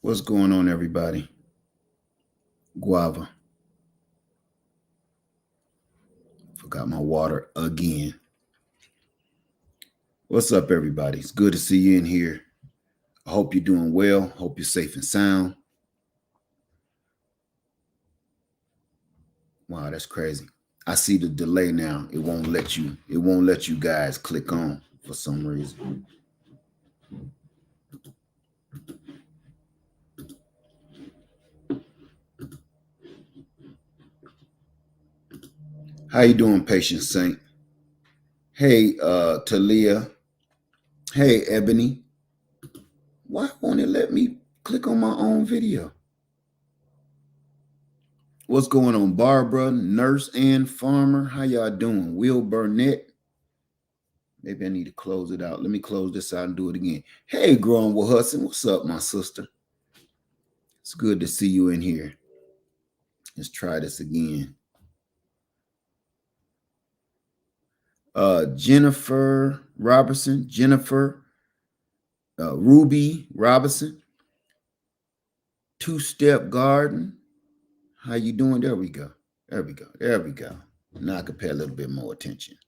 What's going on, everybody? Guava. Forgot my water again. What's up, everybody? It's good to see you in here. I hope you're doing well. Hope you're safe and sound. Wow, that's crazy. I see the delay now. It won't let you guys click on for some reason. How you doing, Patient Saint? Hey, Talia. Hey, Ebony. Why won't it let me click on my own video? What's going on, Barbara, Nurse, and Farmer? How y'all doing? Will Burnett. Maybe I need to close it out. Let me close this out and do it again. Hey, Growing with Hudson. What's up, my sister? It's good to see you in here. Let's try this again. Jennifer Robertson. Ruby Robinson. Two-Step Garden. How you doing? There we go. Now I can pay a little bit more attention.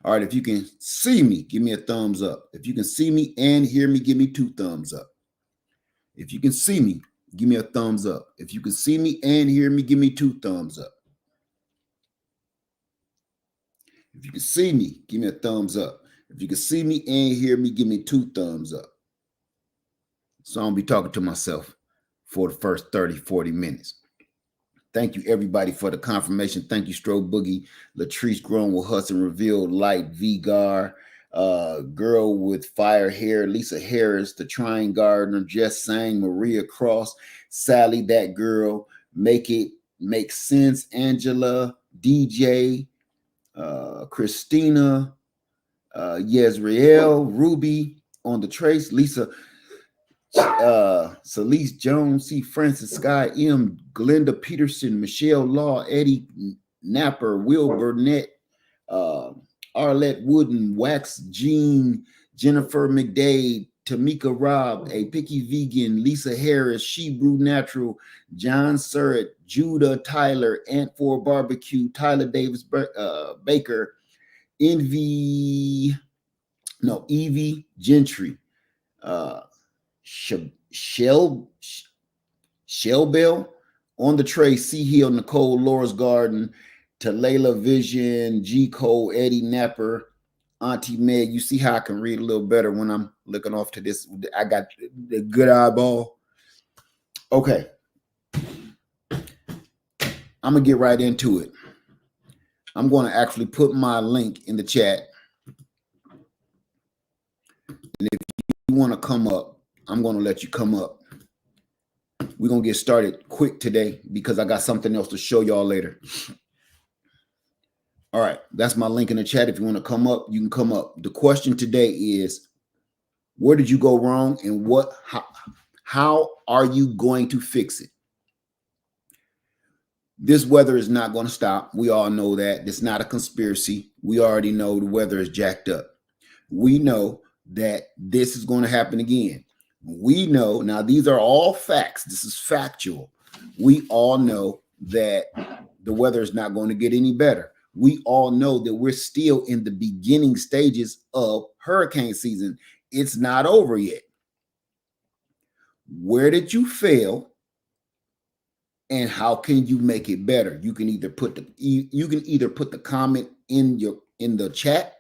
All right, if you can see me, give me a thumbs up. If you can see me and hear me, give me 2 thumbs up. If you can see me, give me a thumbs up. If you can see me and hear me, give me 2 thumbs up. If you can see me, give me a thumbs up. If you can see me and hear me, give me 2 thumbs up. So I'll be talking to myself for the first 30, 40 minutes. Thank you, everybody, for the confirmation. Thank you, Strobe Boogie, Latrice Grown with Hudson, Revealed Light, Vigar, Girl with Fire Hair, Lisa Harris, The Trying Gardener, Jess Sang, Maria Cross, Sally, That Girl, Make It Make Sense, Angela, DJ, Christina, Yezriel, Ruby, On the Trace, Lisa, Celeste Jones, C. Francis, Sky M, Glenda Peterson, Michelle Law, Eddie Napper, Will Burnett, Arlette Wooden, Wax Jean, Jennifer McDade, Tamika Robb, A Picky Vegan, Lisa Harris, She Brew Natural, John Surratt, Judah Tyler, Ant for Barbecue, Tyler Davis Baker, Evie Gentry, Shellbell, On the Tray, C Hill, Nicole, Laura's Garden, Talayla Vision, G Cole, Eddie Napper, Auntie Meg. You see how I can read a little better when I'm looking off to this. I got the good eyeball. Okay. I'm going to get right into it. I'm going to actually put my link in the chat. And if you want to come up, I'm going to let you come up. We're going to get started quick today because I got something else to show y'all later. All right, that's my link in the chat. If you want to come up, you can come up. The question today is, where did you go wrong and how are you going to fix it? This weather is not going to stop. We all know that. It's not a conspiracy. We already know the weather is jacked up. We know that this is going to happen again. We know, now these are all facts. This is factual. We all know that the weather is not going to get any better. We all know that we're still in the beginning stages of hurricane season. It's not over yet. Where did you fail? And how can you make it better? You can either put the comment in the chat,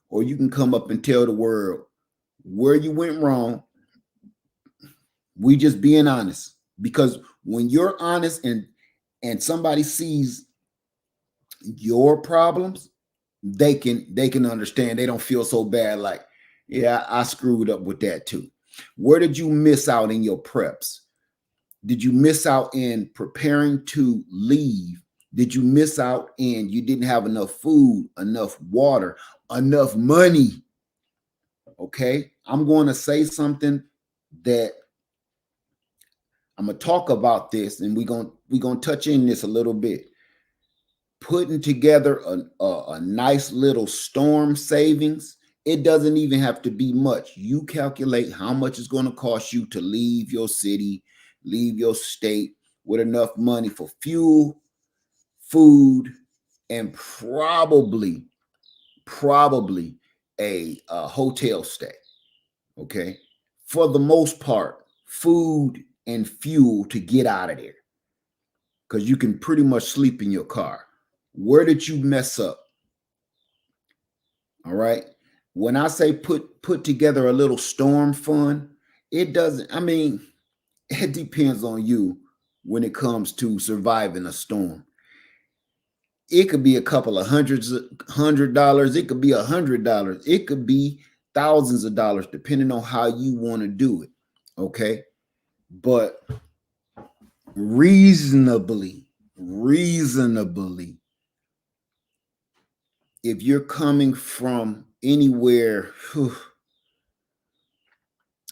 or you can come up and tell the world where you went wrong. We just being honest, because when you're honest and somebody sees your problems, they can understand. They don't feel so bad like, yeah, I screwed up with that too. Where did you miss out in your preps? Did you miss out in preparing to leave? Did you miss out in you didn't have enough food, enough water, enough money? Okay, I'm going to say something that I'm going to talk about this, and we're going to touch in this a little bit. Putting together a nice little storm savings. It doesn't even have to be much. You calculate how much it's going to cost you to leave your city, leave your state with enough money for fuel, food, and probably a hotel stay. Okay. For the most part, food and fuel to get out of there, because you can pretty much sleep in your car. Where did you mess up? All right. When I say put together a little storm fund, it doesn't, I mean, it depends on you when it comes to surviving a storm. It could be a couple of $100. It could be $100. It could be thousands of dollars, depending on how you want to do it. Okay. But reasonably, if you're coming from anywhere,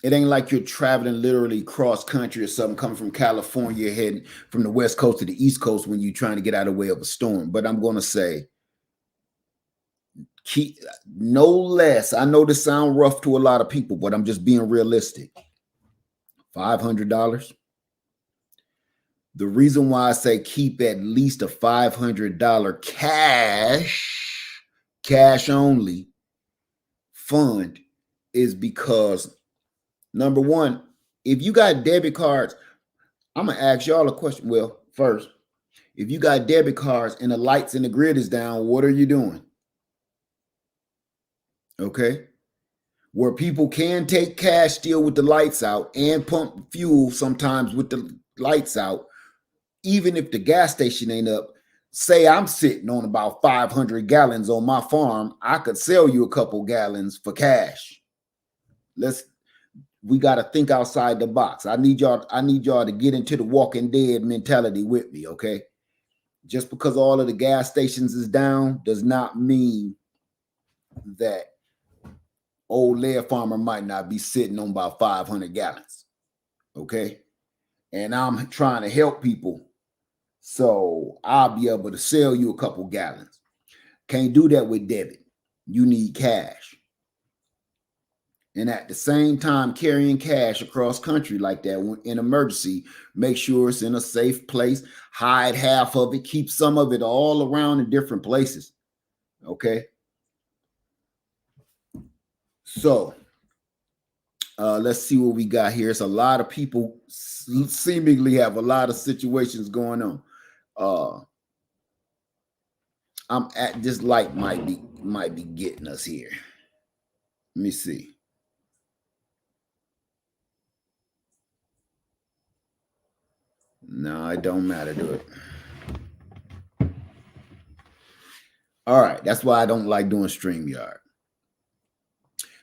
it ain't like you're traveling literally cross country or something, coming from California, heading from the West Coast to the East Coast when you're trying to get out of the way of a storm. But I'm going to say, keep no less. I know this sounds rough to a lot of people, but I'm just being realistic. $500. The reason why I say keep at least a $500 cash only fund is because, number one, if you got debit cards, I'm going to ask y'all a question. Well, first, if you got debit cards and the lights and the grid is down, what are you doing? Okay. Where people can take cash still with the lights out and pump fuel sometimes with the lights out, even if the gas station ain't up. Say I'm sitting on about 500 gallons on my farm, I could sell you a couple gallons for cash. We got to think outside the box. I need y'all to get into the Walking Dead mentality with me, okay? Just because all of the gas stations is down does not mean that old Laird farmer might not be sitting on about 500 gallons, okay? And I'm trying to help people, so I'll be able to sell you a couple gallons. Can't do that with debit. You need cash. And at the same time, carrying cash across country like that in emergency, make sure it's in a safe place. Hide half of it. Keep some of it all around in different places. Okay. So let's see what we got here. It's a lot of people seemingly have a lot of situations going on. I'm at this light might be getting us here. Let me see. No, it don't matter, do it. All right, that's why I don't like doing StreamYard.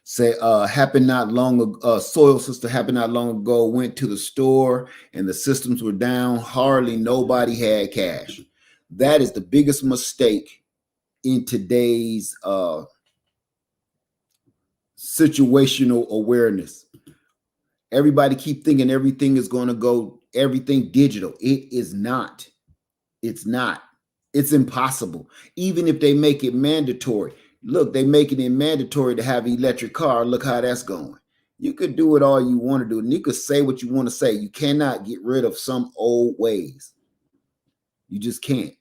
Say, happened not long ago, Soil Sister happened not long ago, went to the store and the systems were down. Hardly nobody had cash. That is the biggest mistake in today's situational awareness. Everybody keep thinking everything is going to go, everything digital. It is not. It's not. It's impossible. Even if they make it mandatory. Look, they make it mandatory to have an electric car. Look how that's going. You could do it all you want to do, and you could say what you want to say. You cannot get rid of some old ways. You just can't.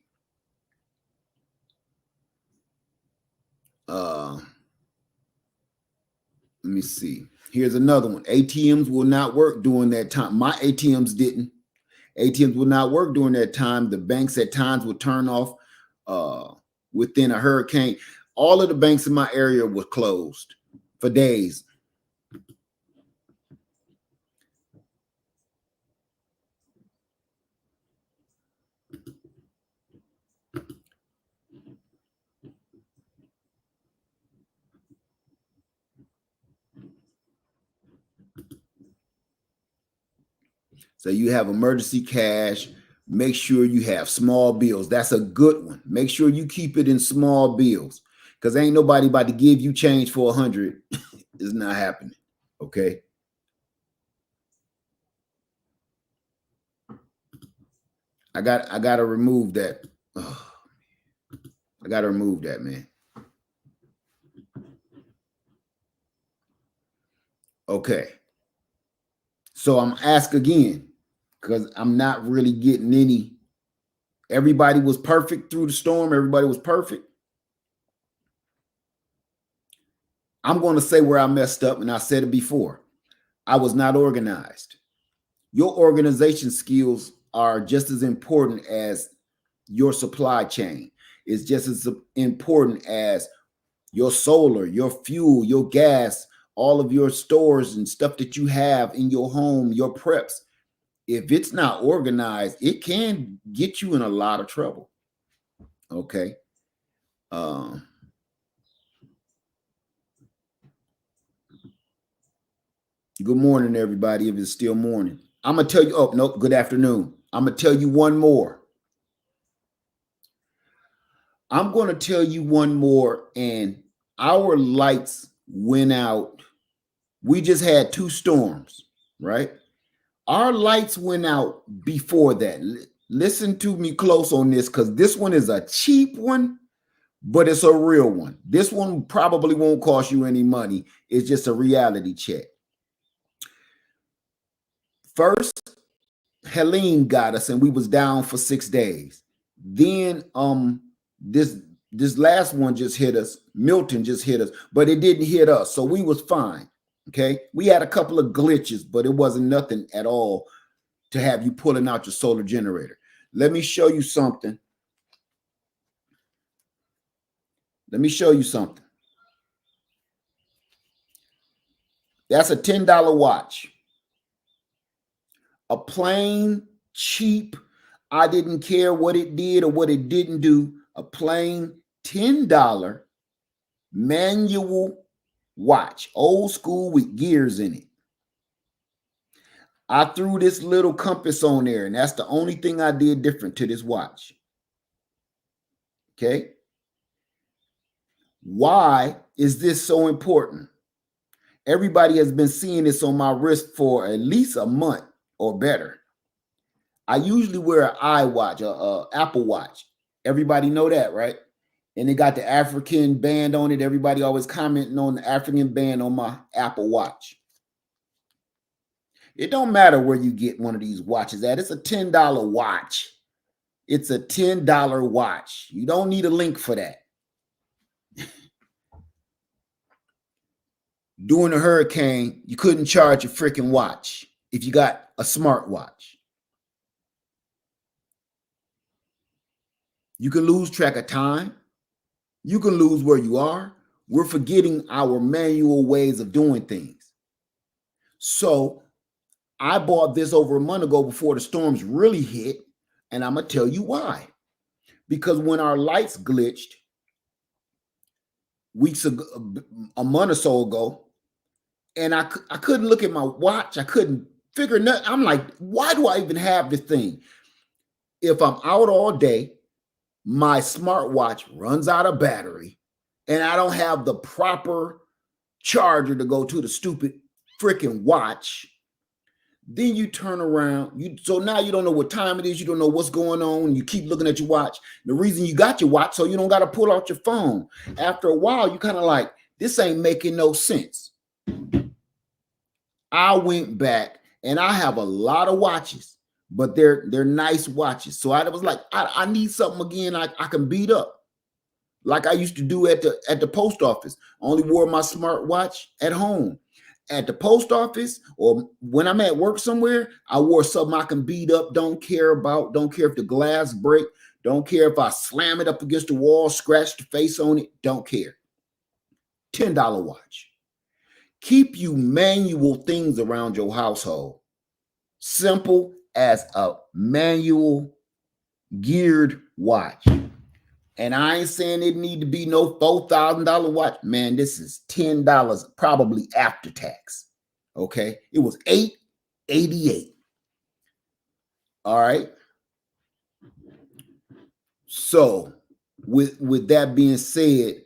Let me see. Here's another one. ATMs will not work during that time. My ATMs didn't. ATMs will not work during that time. The banks at times would turn off within a hurricane. All of the banks in my area were closed for days. So you have emergency cash. Make sure you have small bills. That's a good one. Make sure you keep it in small bills, because ain't nobody about to give you change for 100. It's not happening. Okay. I got to remove that. Oh, I got to remove that, man. Okay. So I'm asked again, because I'm not really getting any. Everybody was perfect through the storm. Everybody was perfect. I'm going to say where I messed up, and I said it before. I was not organized. Your organization skills are just as important as your supply chain. It's just as important as your solar, your fuel, your gas, all of your stores and stuff that you have in your home, your preps. If it's not organized, it can get you in a lot of trouble. Okay. Good morning, everybody. If it's still morning, I'm gonna tell you. Oh, nope. Good afternoon. I'm gonna tell you one more. I'm gonna tell you one more. And our lights went out. We just had 2 storms, right? Our lights went out before that. Listen to me close on this, because this one is a cheap one, but it's a real one. This one probably won't cost you any money. It's just a reality check. First, Helene got us, and we was down for 6 days. Then this last one just hit us. Milton just hit us, but it didn't hit us, so we was fine. Okay, we had a couple of glitches, but it wasn't nothing at all to have you pulling out your solar generator. Let me show you something. Let me show you something. That's a $10 watch. A plain, cheap, I didn't care what it did or what it didn't do, a plain $10 manual watch, old school with gears in it. I threw this little compass on there, and that's the only thing I did different to this watch. Okay. Why is this so important? Everybody has been seeing this on my wrist for at least a month or better. I usually wear an iWatch, a Apple Watch. Everybody know that, right? And it got the African band on it. Everybody always commenting on the African band on my Apple Watch. It don't matter where you get one of these watches at. It's a $10 watch. It's a $10 watch. You don't need a link for that. During a hurricane, you couldn't charge a freaking watch if you got a smartwatch. You can lose track of time. You can lose where you are. We're forgetting our manual ways of doing things. So I bought this over a month ago before the storms really hit, and I'm going to tell you why. Because when our lights glitched weeks ago, a month or so ago, and I couldn't look at my watch. I couldn't figure nothing. I'm like, why do I even have this thing? If I'm out all day, my smartwatch runs out of battery, and I don't have the proper charger to go to the stupid freaking watch. Then you turn around. So now you don't know what time it is. You don't know what's going on. You keep looking at your watch. The reason you got your watch, so you don't got to pull out your phone. After a while, you kind of like, this ain't making no sense. I went back, and I have a lot of watches, but they're nice watches. So I was like, I need something again I can beat up, like I used to do at the post office. I only wore my smartwatch at home. At the post office, or when I'm at work somewhere, I wore something I can beat up, don't care about, don't care if the glass break, don't care if I slam it up against the wall, scratch the face on it, don't care. $10 watch. Keep you manual things around your household. Simple as a manual geared watch. And I ain't saying it need to be no $4,000 watch. Man, this is $10 probably after tax. Okay. It was $888. All right. So with that being said,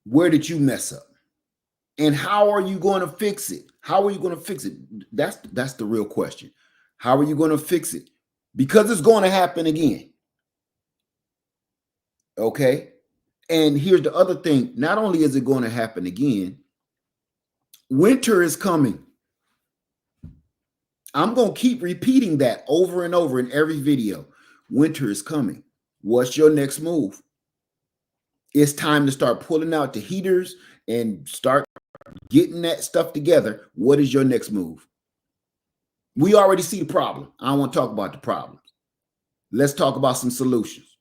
where did you mess up? And how are you going to fix it? How are you going to fix it? That's the real question. How are you going to fix it? Because it's going to happen again. Okay. And here's the other thing. Not only is it going to happen again, Winter is coming. I'm going to keep repeating that over and over in every video. Winter is coming. What's your next move? It's time to start pulling out the heaters and start getting that stuff together. What is your next move? We already see the problem. I don't want to talk about the problems. Let's talk about some solutions.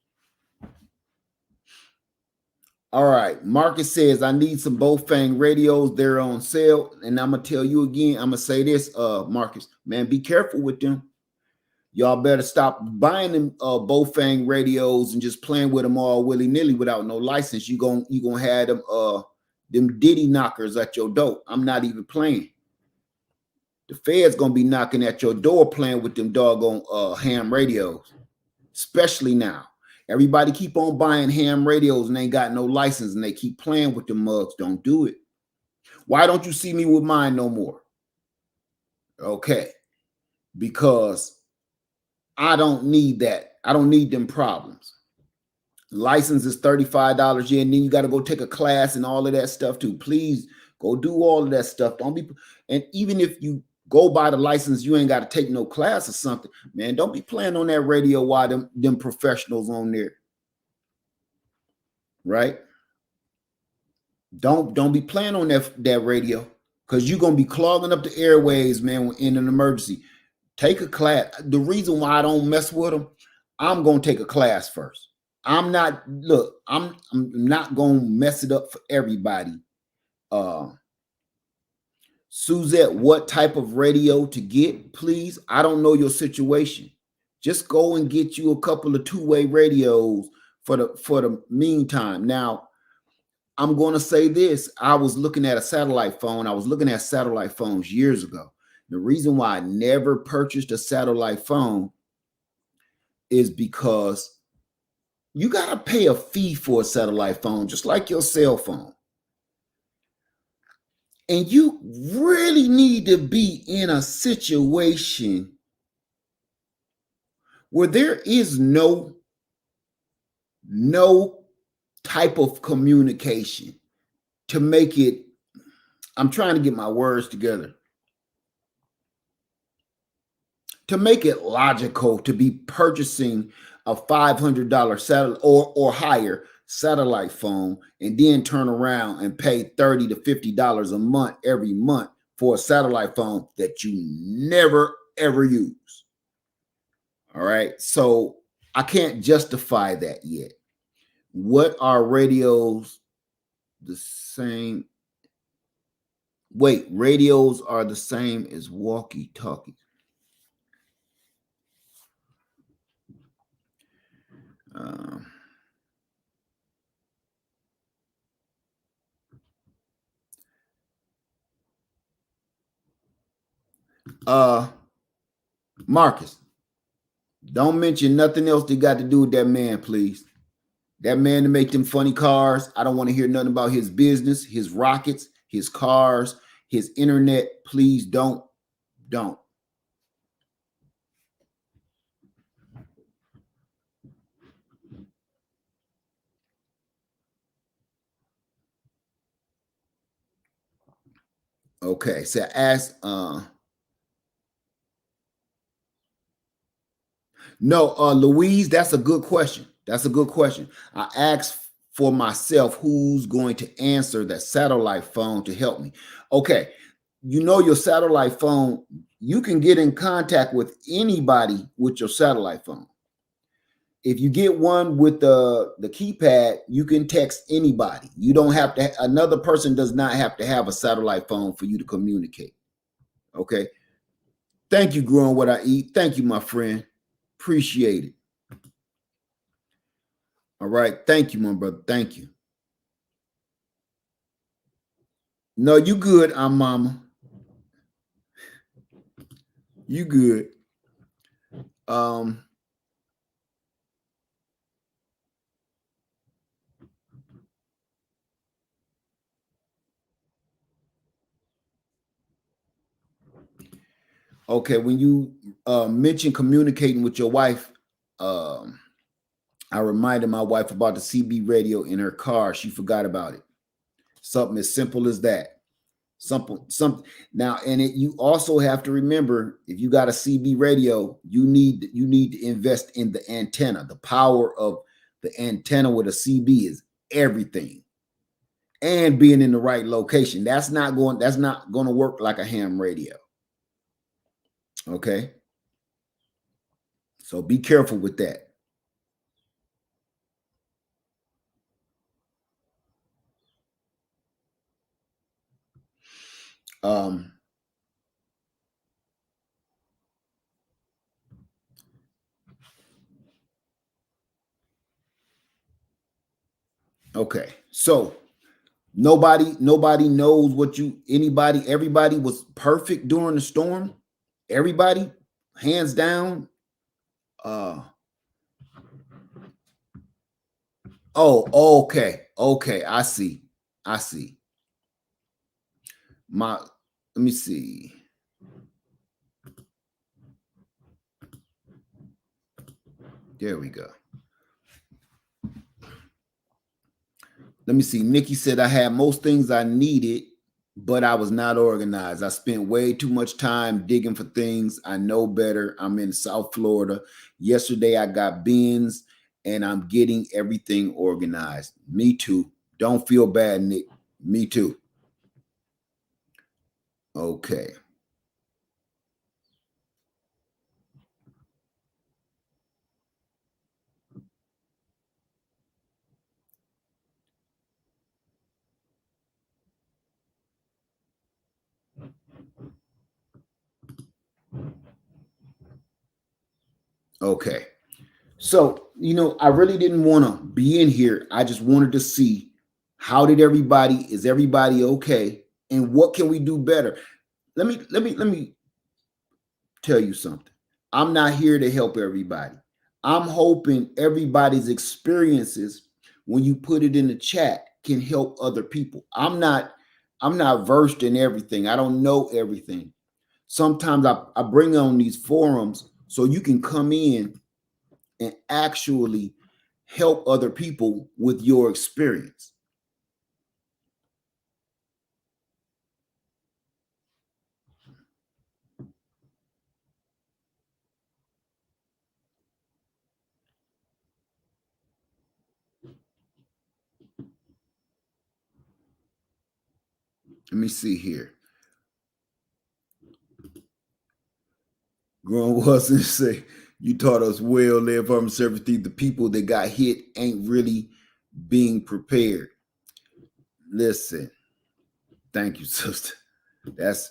All right. Marcus says, I need some Bofang radios. They're on sale. And I'm going to tell you again, I'm going to say this, Marcus, man, be careful with them. Y'all better stop buying them Bofang radios and just playing with them all willy-nilly without no license. You gonna have them Diddy knockers at your door. I'm not even playing. The Fed's gonna be knocking at your door playing with them doggone ham radios, especially now. Everybody keep on buying ham radios and they ain't got no license and they keep playing with the mugs. Don't do it. Why don't you see me with mine no more? Okay, because I don't need that. I don't need them problems. License is $35 a year, and then you got to go take a class and all of that stuff too. Please go do all of that stuff. Don't be, and even if you go buy the license, you ain't got to take no class or something. Man, don't be playing on that radio while them professionals on there. Right? Don't be playing on that radio, because you're gonna be clogging up the airways, man, in an emergency. Take a class. The reason why I don't mess with them, I'm going to take a class first. I'm not going to mess it up for everybody. Suzette, what type of radio to get, please? I don't know your situation. Just go and get you a couple of two-way radios for the meantime. Now, I'm going to say this. I was looking at a satellite phone. I was looking at satellite phones years ago. The reason why I never purchased a satellite phone is because you got to pay a fee for a satellite phone, just like your cell phone. And you really need to be in a situation where there is no type of communication to make it, I'm trying to get my words together, to make it logical to be purchasing a $500 satellite or higher satellite phone and then turn around and pay $30 to $50 a month every month for a satellite phone that you never ever use. All right. So I can't justify that yet. What are radios the same? Wait, radios are the same as walkie-talkies. Marcus, don't mention nothing else that got to do with that man, please. That man to make them funny cars. I don't want to hear nothing about his business, his rockets, his cars, his internet. Please don't. Okay, so ask no, Louise, that's a good question. That's a good question. I asked for myself who's going to answer that satellite phone to help me. Okay, you know your satellite phone, you can get in contact with anybody with your satellite phone. If you get one with the keypad, you can text anybody. You don't have to, another person does not have to have a satellite phone for you to communicate. Okay. Thank you, Growing What I Eat. Thank you, my friend. Appreciate it. All right. Thank you, my brother. Thank you. No, you good, Mama. You good. Okay, when you mention communicating with your wife, I reminded my wife about the CB radio in her car. She forgot about it. Something as simple as that. Some now, and you also have to remember, if you got a CB radio, you need to invest in the antenna. The power of the antenna with a CB is everything, and being in the right location. That's not going to work like a ham radio. Okay, so be careful with that. Okay, so nobody knows what everybody was perfect during the storm. Everybody, hands down. Oh, okay, I see. Let me see. There we go. Let me see. Nikki said, I had most things I needed, but I was not organized. I spent way too much time digging for things. I know better. I'm in South Florida. Yesterday, I got bins and I'm getting everything organized. Me too. Don't feel bad, Nick. Me too. Okay. Okay. So, I really didn't want to be in here. I just wanted to see is everybody okay? And what can we do better? Let me tell you something. I'm not here to help everybody. I'm hoping everybody's experiences, when you put it in the chat, can help other people. I'm not versed in everything. I don't know everything. Sometimes I bring on these forums so you can come in and actually help other people with your experience. Let me see here. Grown Wilson say, you taught us well, live from servitude. The people that got hit ain't really being prepared. Listen, thank you, sister. That's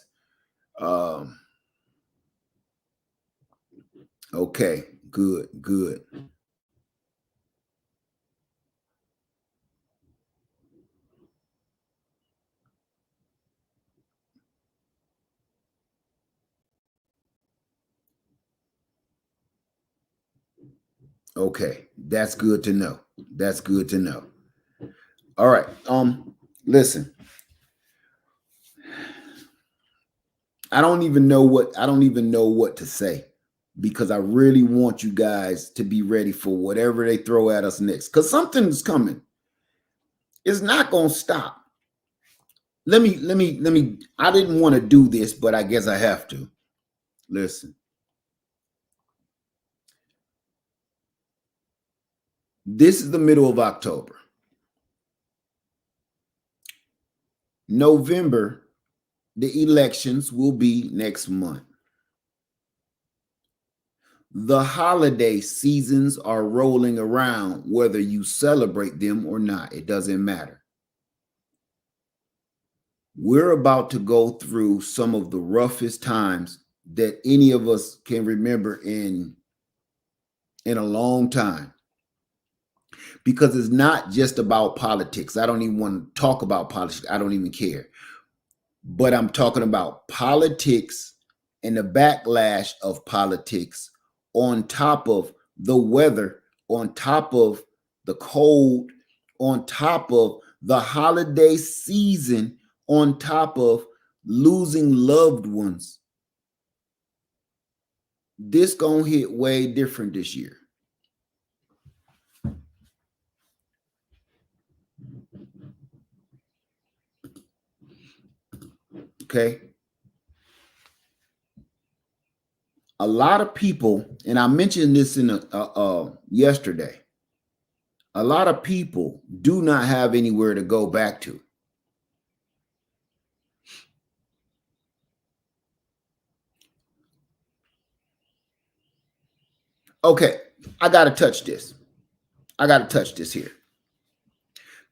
okay. Good. Okay, that's good to know. That's good to know. All right. Listen. I don't even know what to say, because I really want you guys to be ready for whatever they throw at us next, because something's coming. It's not going to stop. Let me, I didn't want to do this, but I guess I have to. Listen. This is the middle of October. November, the elections will be next month. The holiday seasons are rolling around, whether you celebrate them or not. It doesn't matter. We're about to go through some of the roughest times that any of us can remember in a long time, because it's not just about politics. I don't even want to talk about politics. I don't even care. But I'm talking about politics and the backlash of politics, on top of the weather, on top of the cold, on top of the holiday season, on top of losing loved ones. This gonna hit way different this year. Okay. A lot of people, and I mentioned this in yesterday, a lot of people do not have anywhere to go back to. Okay, I got to touch this. I got to touch this here.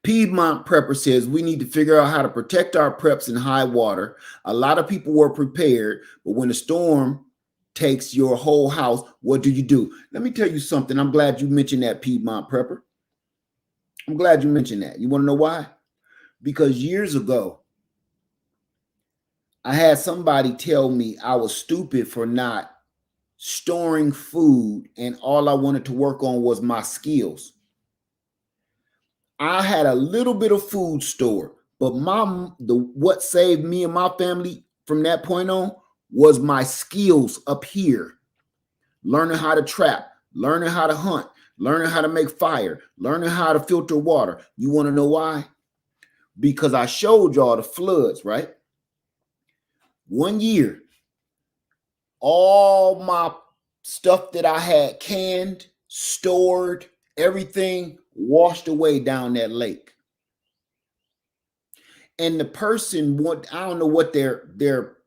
Piedmont Prepper says we need to figure out how to protect our preps in high water. A lot of people were prepared, but when the storm takes your whole house, what do? Let me tell you something. I'm glad you mentioned that, Piedmont Prepper. I'm glad you mentioned that. You want to know why? Because years ago, I had somebody tell me I was stupid for not storing food, and all I wanted to work on was my skills. I had a little bit of food stored, but what saved me and my family from that point on was my skills up here. Learning how to trap, learning how to hunt, learning how to make fire, learning how to filter water. You want to know why? Because I showed y'all the floods, right? 1 year, all my stuff that I had canned, stored, everything washed away down that lake. And the person, I don't know what their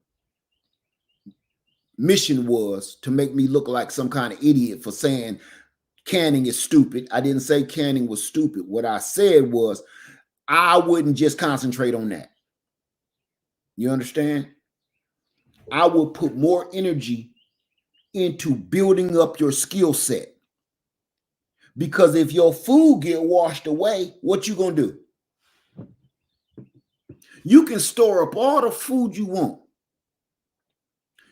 mission was, to make me look like some kind of idiot for saying canning is stupid. I didn't say canning was stupid. What I said was I wouldn't just concentrate on that. You understand? I would put more energy into building up your skill set. Because if your food get washed away, what you gonna do? You can store up all the food you want.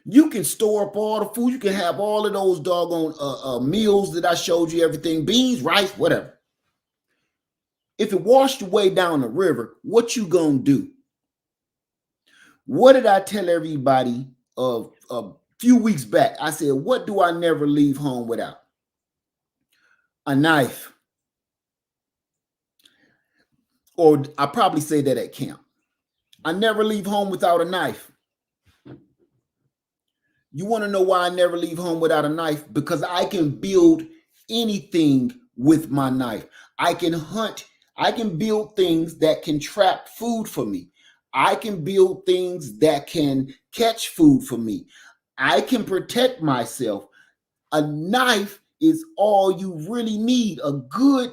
You can store up all the food. You can have all of those doggone meals that I showed you, everything, beans, rice, whatever. If it washed away down the river, what you gonna do? What did I tell everybody a few weeks back? I said, what do I never leave home without? A knife. Or I probably say that at camp. I never leave home without a knife. You want to know why I never leave home without a knife? Because I can build anything with my knife. I can hunt. I can build things that can trap food for me. I can build things that can catch food for me. I can protect myself. A knife is all you really need. A good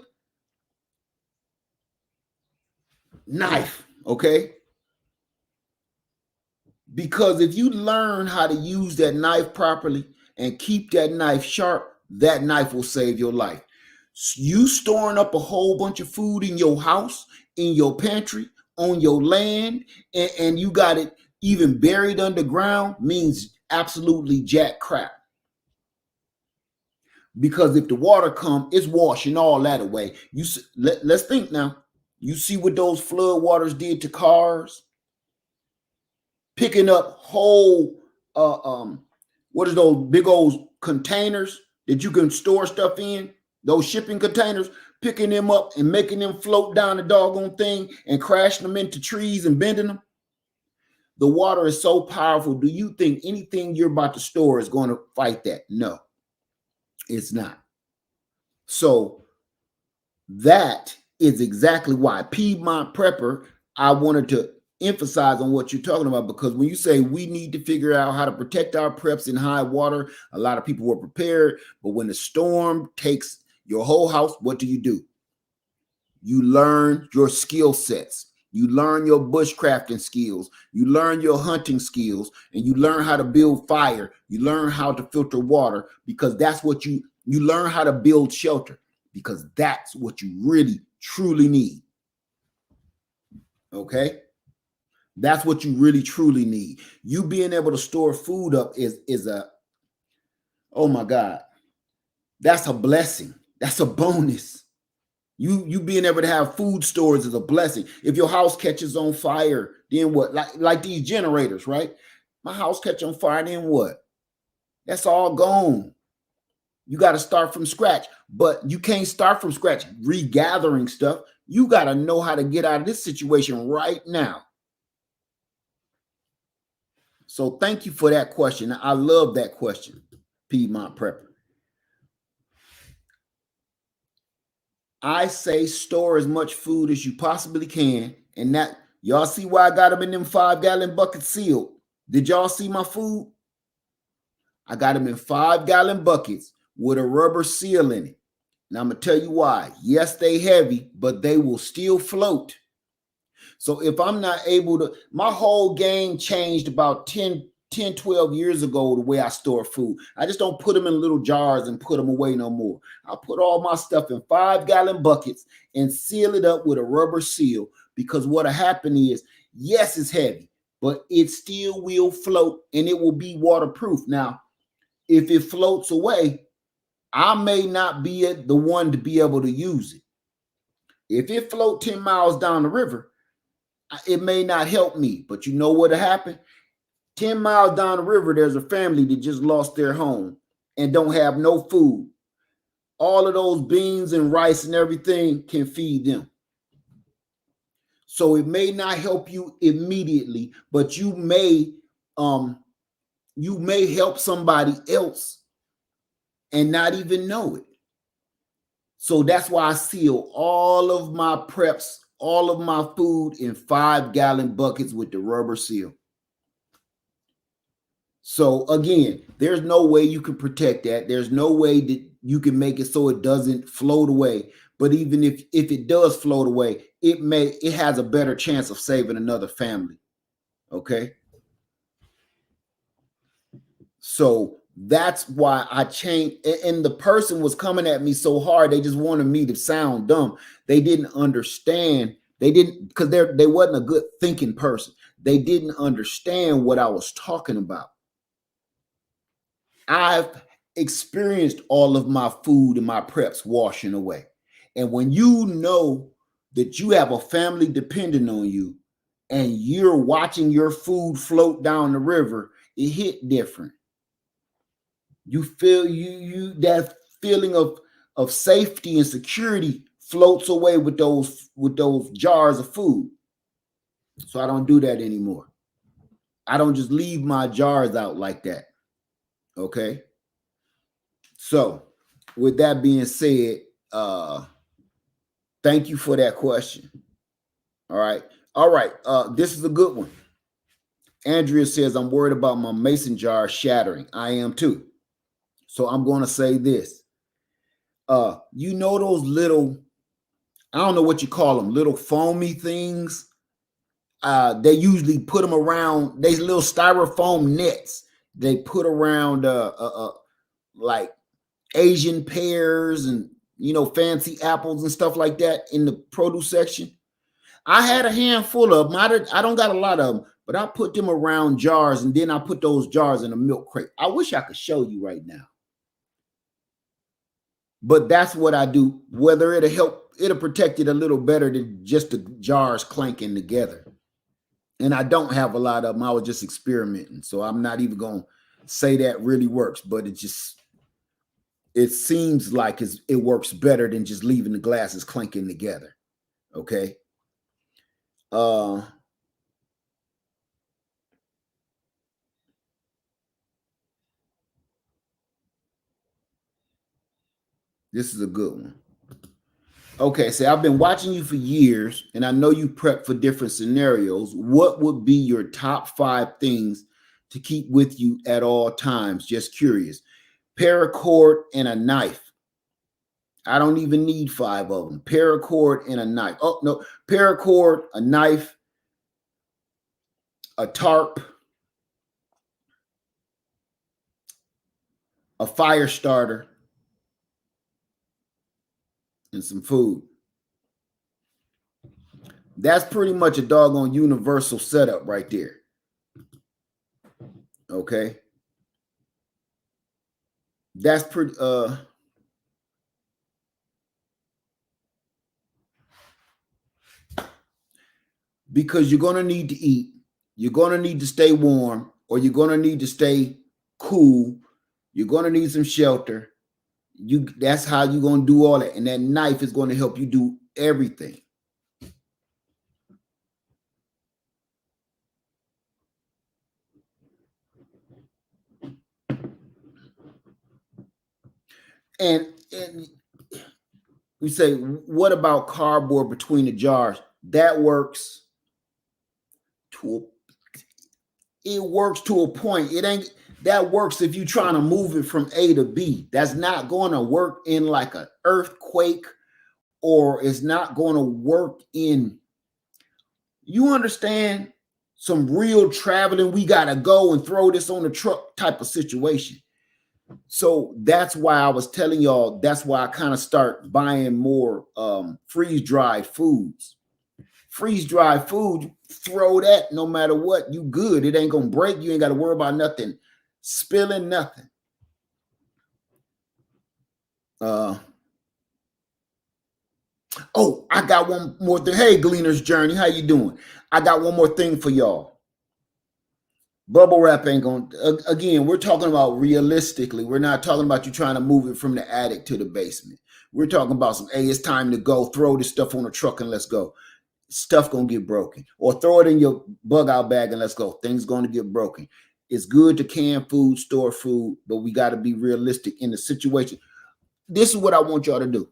knife, okay? Because if you learn how to use that knife properly and keep that knife sharp, that knife will save your life. You storing up a whole bunch of food in your house, in your pantry, on your land, and you got it even buried underground means absolutely jack crap. Because if the water comes, it's washing all that away. Let's think now. You see what those flood waters did to cars? Picking up whole what is those big old containers that you can store stuff in, those shipping containers, picking them up and making them float down the doggone thing and crashing them into trees and bending them. The water is so powerful. Do you think anything you're about to store is going to fight that? No, it's not. So that is exactly why Piedmont Prepper, I wanted to emphasize on what you're talking about, because when you say we need to figure out how to protect our preps in high water, a lot of people were prepared, but when the storm takes your whole house, what do? You learn your skill sets. You learn your bushcrafting skills. You learn your hunting skills, and you learn how to build fire. You learn how to filter water, because that's what you learn how to build shelter, because that's what you really truly need. Okay? That's what you really truly need. You being able to store food up is a, oh my God, that's a blessing. That's a bonus. You being able to have food stores is a blessing. If your house catches on fire, then what? Like these generators, right? My house catch on fire, then what? That's all gone. You got to start from scratch, but you can't start from scratch regathering stuff. You got to know how to get out of this situation right now. So thank you for that question. I love that question, Piedmont Prepper. I say store as much food as you possibly can. And that, y'all see why I got them in them 5-gallon buckets sealed. Did y'all see my food? I got them in 5-gallon buckets with a rubber seal in it. And I'm going to tell you why. Yes, they heavy, but they will still float. So if I'm not able to, my whole game changed about 10, 12 years ago, the way I store food. I just don't put them in little jars and put them away no more. I put all my stuff in 5-gallon buckets and seal it up with a rubber seal, because what'll happen is, yes, it's heavy, but it still will float and it will be waterproof. Now, if it floats away, I may not be the one to be able to use it. If it float 10 miles down the river, it may not help me, but you know what'll happen? 10 miles down the river, there's a family that just lost their home and don't have no food. All of those beans and rice and everything can feed them. So it may not help you immediately, but you may help somebody else and not even know it. So that's why I seal all of my preps, all of my food in 5-gallon buckets with the rubber seal. So again, there's no way you can protect that. There's no way that you can make it so it doesn't float away. But even if it does float away, it has a better chance of saving another family. Okay. So that's why I changed. And the person was coming at me so hard, they just wanted me to sound dumb. They didn't understand. They didn't, because they wasn't a good thinking person. They didn't understand what I was talking about. I've experienced all of my food and my preps washing away. And when you know that you have a family depending on you and you're watching your food float down the river, it hit different. You feel that feeling of safety and security floats away with those jars of food. So I don't do that anymore. I don't just leave my jars out like that. Okay. So with that being said, thank you for that question. All right. This is a good one. Andrea says, I'm worried about my mason jar shattering. I am too. So I'm going to say this. You know those little, I don't know what you call them, little foamy things. They usually put them around, they little styrofoam nets they put around like Asian pears and fancy apples and stuff like that in the produce section. I had a handful of them. I don't got a lot of them, but I put them around jars, and then I put those jars in a milk crate. I wish I could show you right now. But that's what I do. Whether it'll protect it a little better than just the jars clanking together. And I don't have a lot of them. I was just experimenting. So I'm not even going to say that really works, but it seems like it works better than just leaving the glasses clanking together. Okay. This is a good one. Okay, so I've been watching you for years, and I know you prep for different scenarios. What would be your top 5 things to keep with you at all times? Just curious. Paracord and a knife. I don't even need 5 of them. Paracord and a knife. Oh, no. Paracord, a knife, a tarp, a fire starter, and some food. That's pretty much a doggone universal setup right there. Okay. That's pretty because you're going to need to eat, you're going to need to stay warm, or you're going to need to stay cool. You're going to need some shelter. That's how you're going to do all that. And that knife is going to help you do everything. And we say, what about cardboard between the jars? That works it works to a point. It ain't that works if you're trying to move it from A to B. That's not going to work in like an earthquake, or it's not going to work in, you understand, some real traveling, we got to go and throw this on the truck type of situation. So that's why I was telling y'all, that's why I kind of start buying more freeze-dried foods. Freeze-dried food, throw that no matter what, you good. It ain't gonna break. You ain't got to worry about nothing spilling, nothing. Oh, I got one more thing. Hey, Gleaner's Journey, how you doing? I got one more thing for y'all. Bubble wrap ain't going to, again, we're talking about realistically. We're not talking about you trying to move it from the attic to the basement. We're talking about some, hey, it's time to go. Throw this stuff on the truck and let's go. Stuff going to get broken. Or throw it in your bug out bag and let's go. Things going to get broken. It's good to can food, store food, but we got to be realistic in the situation. This is what I want y'all to do.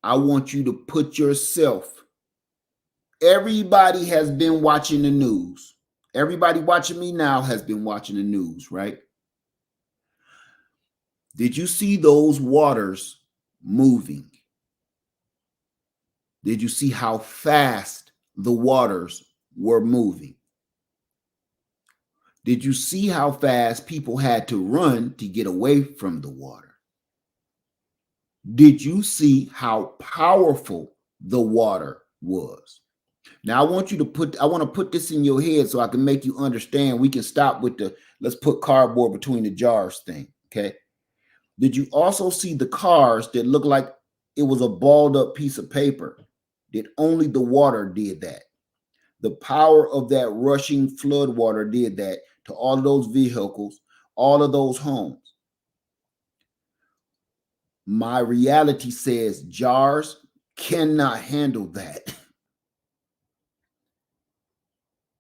I want you to put yourself, everybody has been watching the news. Everybody watching me now has been watching the news, right? Did you see those waters moving? Did you see how fast the waters were moving? Did you see how fast people had to run to get away from the water? Did you see how powerful the water was? Now I want you to I want to put this in your head so I can make you understand. We can stop with the, let's put cardboard between the jars thing, okay? Did you also see the cars that looked like it was a balled up piece of paper? That only the water did that. The power of that rushing flood water did that to all of those vehicles, all of those homes. My reality says jars cannot handle that.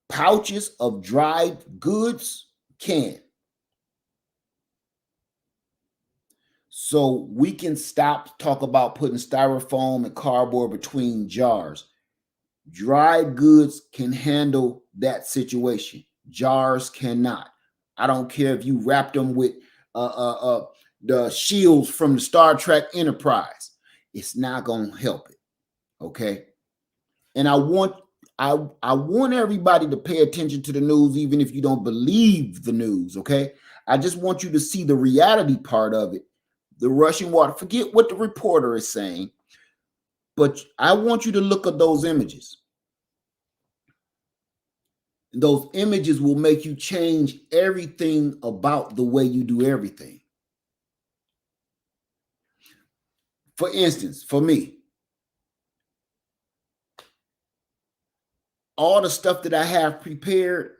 Pouches of dried goods can. So we can stop talk about putting styrofoam and cardboard between jars. Dried goods can handle that situation. Jars cannot. I don't care if you wrap them with the shields from the Star Trek Enterprise. It's not going to help it. Okay. And I want everybody to pay attention to the news, even if you don't believe the news. Okay. I just want you to see the reality part of it. The rushing water. Forget what the reporter is saying. But I want you to look at those images. Those images will make you change everything about the way you do everything. For instance, for me, all the stuff that I have prepared,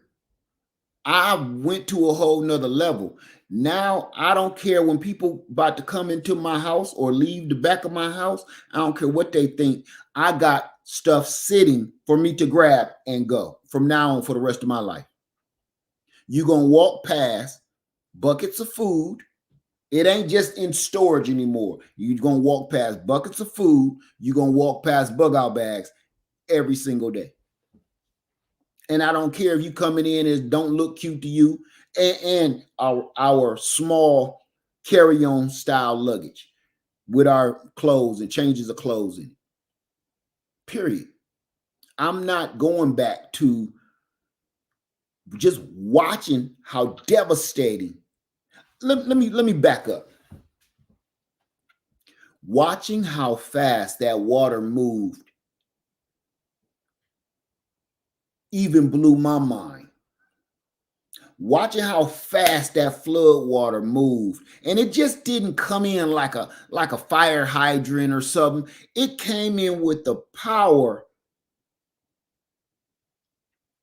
I went to a whole nother level. Now, I don't care when people about to come into my house or leave the back of my house. I don't care what they think. I got stuff sitting for me to grab and go from now on for the rest of my life. You're going to walk past buckets of food. It ain't just in storage anymore. You're going to walk past buckets of food. You're going to walk past bug out bags every single day. And I don't care if you coming in and don't look cute to you, and our small carry-on style luggage with our clothes and changes of clothes in it. Period. I'm not going back to just watching how devastating. Let me back up. Watching how fast that water moved even blew my mind. Watching how fast that flood water moved, and it just didn't come in like a fire hydrant or something. It came in with the power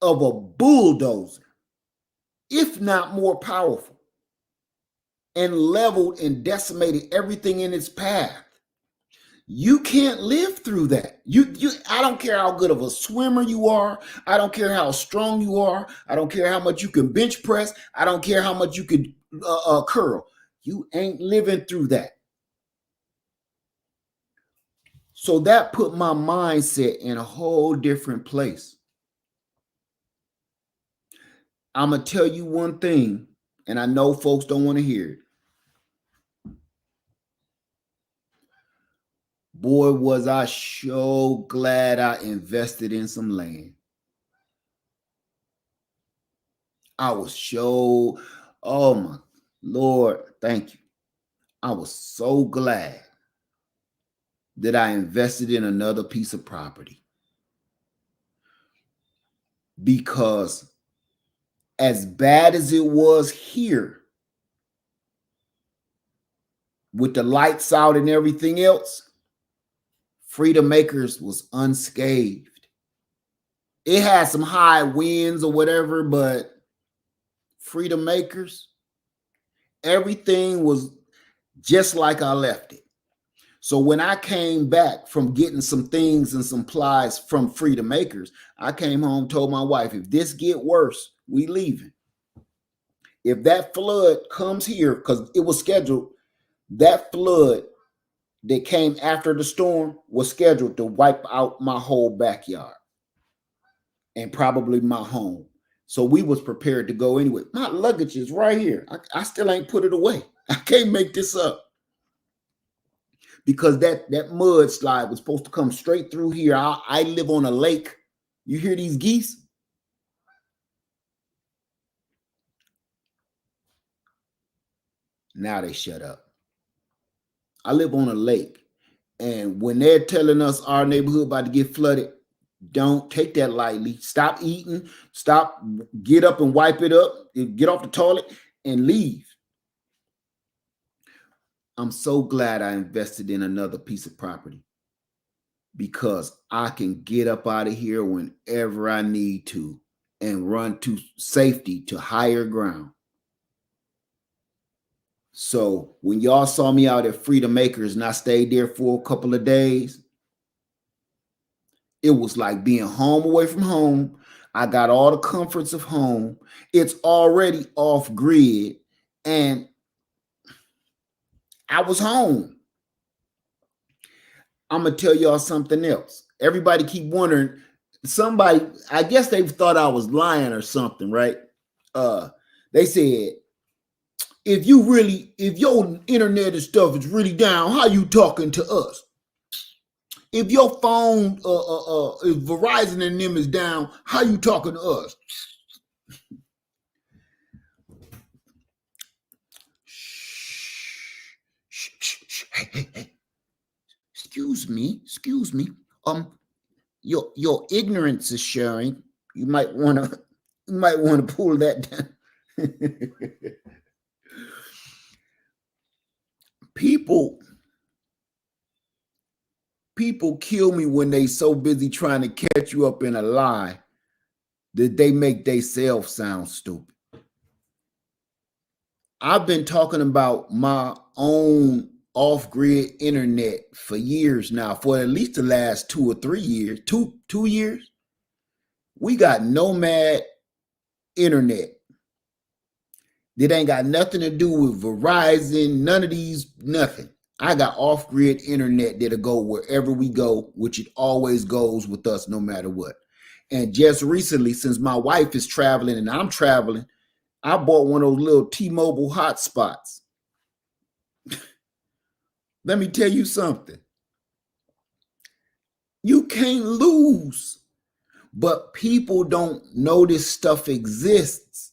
of a bulldozer, if not more powerful, and leveled and decimated everything in its path. You can't live through that. I don't care how good of a swimmer you are. I don't care how strong you are. I don't care how much you can bench press. I don't care how much you can curl. You ain't living through that. So that put my mindset in a whole different place. I'm going to tell you one thing, and I know folks don't want to hear it. Boy, was I so glad I invested in some land. I was so, oh my Lord, thank you. I was so glad that I invested in another piece of property. Because as bad as it was here, with the lights out and everything else, Freedom Acres was unscathed. It had some high winds or whatever, but Freedom Acres, everything was just like I left it. So when I came back from getting some things and some supplies from Freedom Acres, I came home, told my wife, if this get worse, we leaving. If that flood comes here, because it was scheduled, that flood that came after the storm was scheduled to wipe out my whole backyard and probably my home. So we was prepared to go anyway. My luggage is right here. I still ain't put it away. I can't make this up. Because that mudslide was supposed to come straight through here. I live on a lake. You hear these geese? Now they shut up. I live on a lake. And when they're telling us our neighborhood about to get flooded, don't take that lightly. Stop eating. Stop. Get up and wipe it up. Get off the toilet and leave. I'm so glad I invested in another piece of property because I can get up out of here whenever I need to and run to safety, to higher ground. So when y'all saw me out at Freedom Acres and I stayed there for a couple of days, it was like being home away from home. I got all the comforts of home. It's already off grid and I was home. I'm going to tell y'all something else. Everybody keep wondering, somebody, I guess they thought I was lying or something, right? They said, if your internet and stuff is really down, how you talking to us? If your phone, if Verizon and them is down, how you talking to us? Hey. Excuse me. Your ignorance is showing. You might want to pull that down. People kill me when they so busy trying to catch you up in a lie that they make themselves sound stupid. I've been talking about my own off-grid internet for years now, for at least the last 2 or 3 years, two years. We got Nomad internet. That ain't got nothing to do with Verizon, none of these, nothing. I got off-grid internet that'll go wherever we go, which it always goes with us no matter what. And just recently, since my wife is traveling and I'm traveling, I bought one of those little T-Mobile hotspots. Let me tell you something. You can't lose. But people don't know this stuff exists.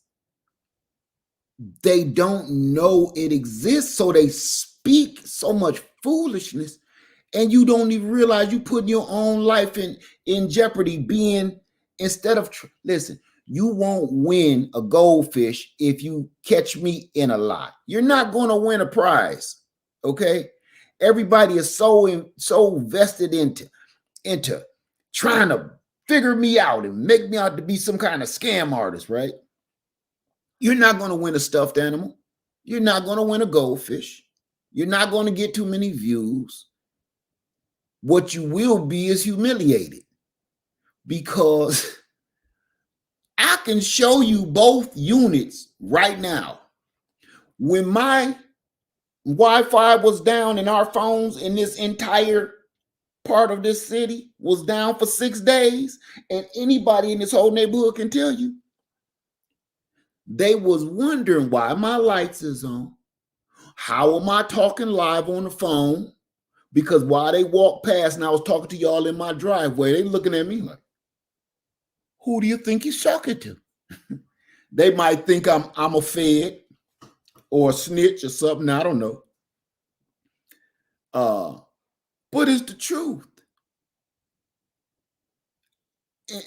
They don't know it exists, so they speak so much foolishness, and you don't even realize you putting your own life in jeopardy. Being instead of listen, you won't win a goldfish if you catch me in a lie. You're not going to win a prize. Okay, everybody is so vested into trying to figure me out and make me out to be some kind of scam artist, right? You're not going to win a stuffed animal. You're not going to win a goldfish. You're not going to get too many views. What you will be is humiliated, because I can show you both units right now. When my Wi-Fi was down and our phones in this entire part of this city was down for 6 days, and anybody in this whole neighborhood can tell you they was wondering why my lights is on. How am I talking live on the phone? Because while they walked past and I was talking to y'all in my driveway, they looking at me like, who do you think he's talking to? They might think I'm a fed or a snitch or something. I don't know. But it's the truth.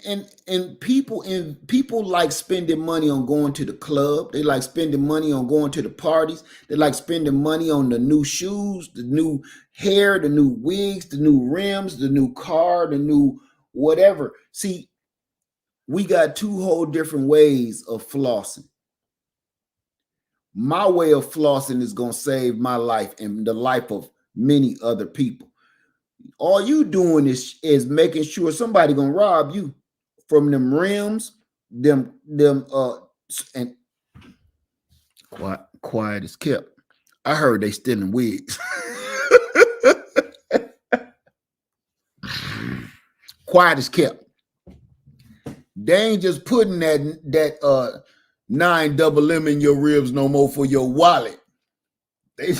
And people like spending money on going to the club. They like spending money on going to the parties. They like spending money on the new shoes, the new hair, the new wigs, the new rims, the new car, the new whatever. See, we got two whole different ways of flossing. My way of flossing is going to save my life and the life of many other people. All you doing is making sure somebody gonna rob you from them rims, them and quiet as kept. I heard they stealing wigs. Quiet as kept. They ain't just putting that 9 double M in your ribs no more for your wallet. They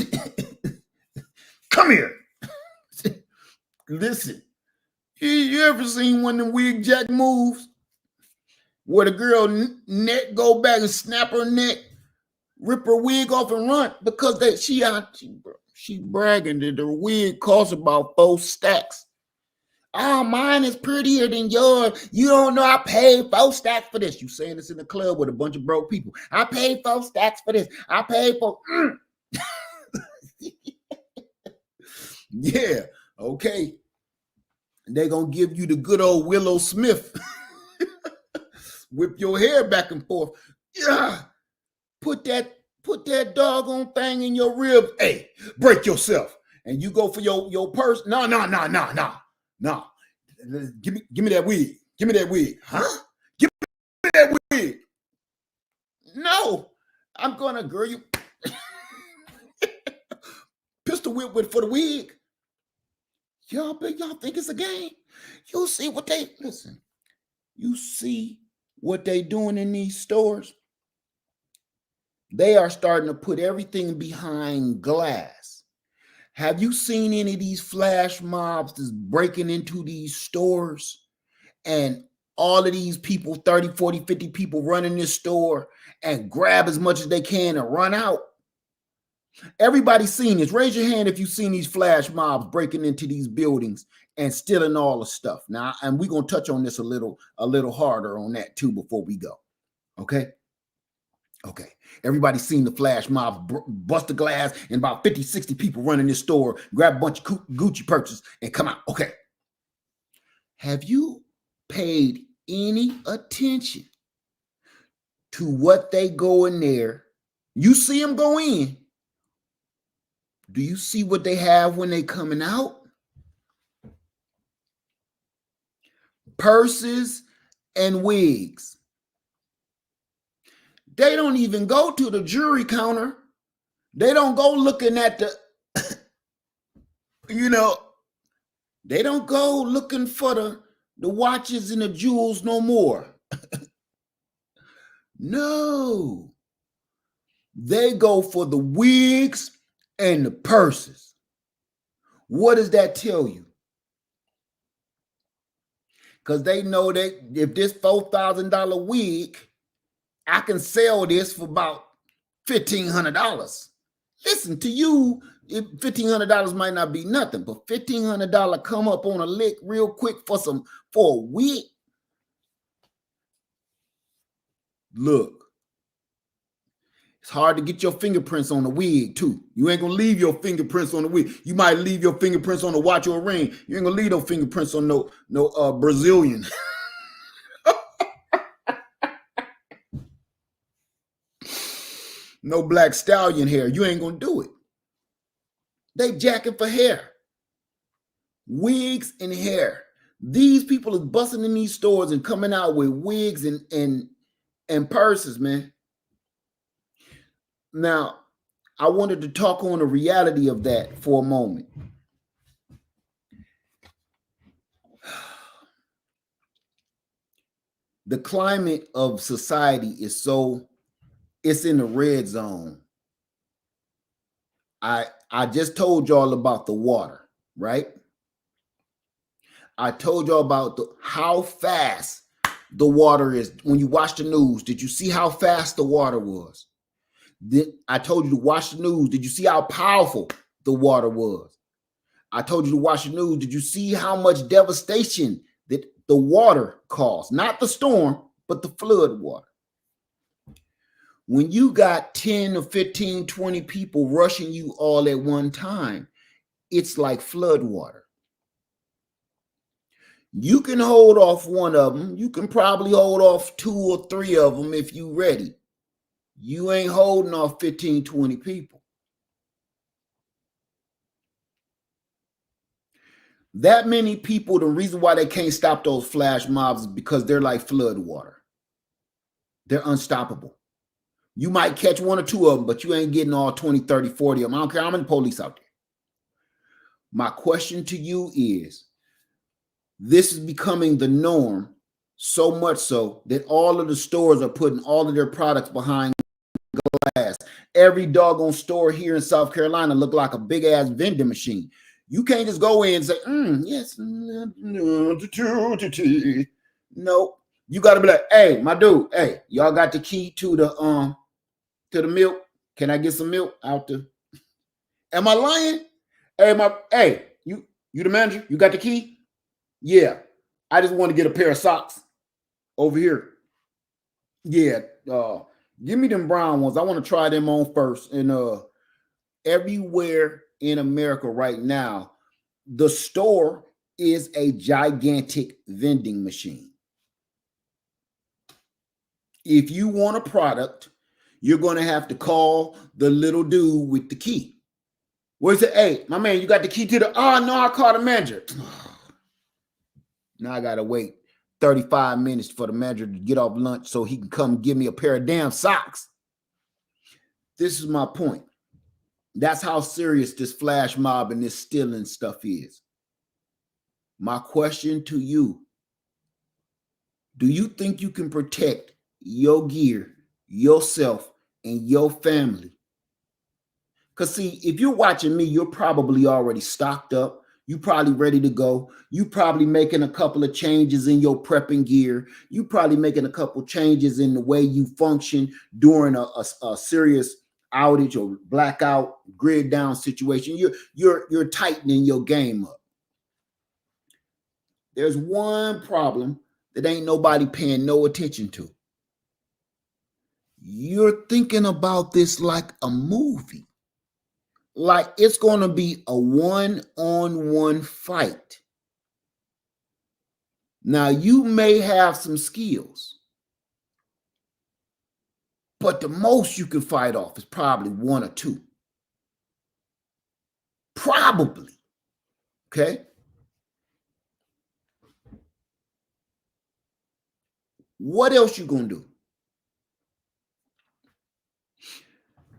come here. Listen, you ever seen one of them wig jack moves where the girl neck go back and snap her neck, rip her wig off and run because she bragging that the wig costs about 4 stacks. Oh, mine is prettier than yours. You don't know I paid 4 stacks for this. You saying this in the club with a bunch of broke people. I paid 4 stacks for this. I paid for yeah, okay. They're going to give you the good old Willow Smith. Whip your hair back and forth. Yeah. Put that doggone thing in your ribs. Hey, break yourself. And you go for your purse. No. Give me that wig. Give me that wig. Huh? Give me that wig. No. I'm going to girl you. Pistol whip for the wig. Y'all think it's a game? You see what you see what they doing in these stores? They are starting to put everything behind glass. Have you seen any of these flash mobs that's breaking into these stores and all of these people, 30, 40, 50 people run in this store and grab as much as they can and run out? Everybody's seen this. Raise your hand if you've seen these flash mobs breaking into these buildings and stealing all the stuff. Now, and we're going to touch on this a little harder on that too before we go. Okay. Everybody's seen the flash mob bust the glass and about 50, 60 people run in this store, grab a bunch of Gucci purchases and come out. Okay. Have you paid any attention to what they go in there? You see them go in. Do you see what they have when they coming out? Purses and wigs. They don't even go to the jewelry counter. They don't go looking at the, they don't go looking for the watches and the jewels no more. No. They go for the wigs and the purses. What does that tell you? Because they know that if this $4,000 wig, I can sell this for about $1,500. Listen, to you, $1,500 might not be nothing, but $1,500 come up on a lick real quick for a wig. Look. It's hard to get your fingerprints on the wig, too. You ain't going to leave your fingerprints on the wig. You might leave your fingerprints on the watch or a ring. You ain't going to leave those fingerprints on no Brazilian. No black stallion hair. You ain't going to do it. They jacking for hair. Wigs and hair. These people are busting in these stores and coming out with wigs and purses, man. Now, I wanted to talk on the reality of that for a moment. The climate of society is it's in the red zone. I just told y'all about the water, right? I told y'all about how fast the water is. When you watch the news, did you see how fast the water was? I told you to watch the news. Did you see how powerful the water was? I told you to watch the news. Did you see how much devastation that the water caused? Not the storm, but the flood water. When you got 10 or 15, 20 people rushing you all at one time, it's like flood water. You can hold off one of them. You can probably hold off 2 or 3 of them if you're ready. You ain't holding off 15, 20 people. That many people, the reason why they can't stop those flash mobs is because they're like flood water. They're unstoppable. You might catch 1 or 2 of them, but you ain't getting all 20, 30, 40 of them. I don't care how many police out there. My question to you is, this is becoming the norm, so much so that all of the stores are putting all of their products behind glass. Every doggone store here in South Carolina look like a big ass vending machine. You can't just go in and say, yes. No, you got to be like, hey, my dude, hey, y'all got the key to the milk? Can I get some milk out there? Am I lying? Hey, you the manager? You got the key? Yeah. I just want to get a pair of socks over here. Yeah. Give me them brown ones. I want to try them on first. And everywhere in America right now, the store is a gigantic vending machine. If you want a product, you're going to have to call the little dude with the key. Where's it? Hey, my man, you got the key to the... Oh, no, I called the manager. Now I got to wait 35 minutes for the manager to get off lunch so he can come give me a pair of damn socks. This is my point. That's how serious this flash mob and this stealing stuff is. My question to you, do you think you can protect your gear, yourself, and your family? Because see, if you're watching me, you're probably already stocked up. You probably ready to go. You probably making a couple of changes in your prepping gear. You probably making a couple changes in the way you function during a serious outage or blackout, grid down situation. You're tightening your game up. There's one problem that ain't nobody paying no attention to. You're thinking about this like a movie. Like it's going to be a one-on-one fight. Now, you may have some skills, but the most you can fight off is probably 1 or 2. Probably. Okay? What else you going to do?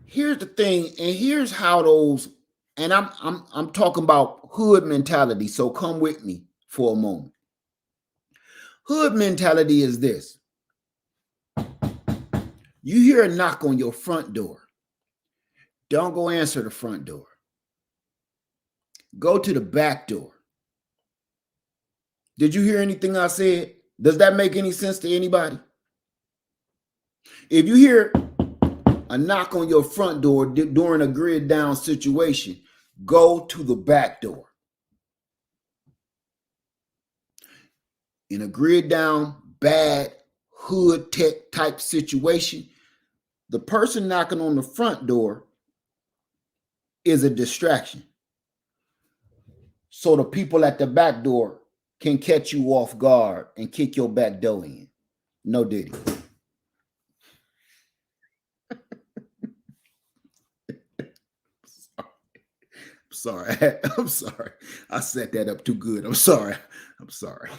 Here's the thing, and here's how those, and I'm talking about hood mentality, so come with me for a moment. Hood mentality is this. You hear a knock on your front door. Don't go answer the front door. Go to the back door. Did you hear anything I said? Does that make any sense to anybody? If you hear a knock on your front door during a grid down situation, go to the back door. In a grid down, bad hood tech type situation, the person knocking on the front door is a distraction. So the people at the back door can catch you off guard and kick your back door in. No diddy. Sorry. I'm sorry. I set that up too good. I'm sorry. I'm sorry.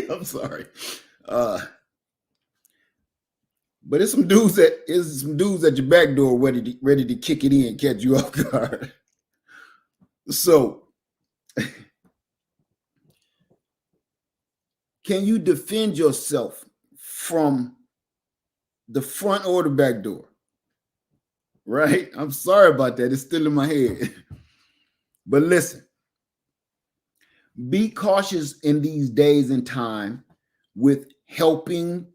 I'm sorry. But it's some dudes at your back door ready to kick it in, catch you off guard. So can you defend yourself from the front or the back door? Right? I'm sorry about that. It's still in my head. But listen, be cautious in these days and time with helping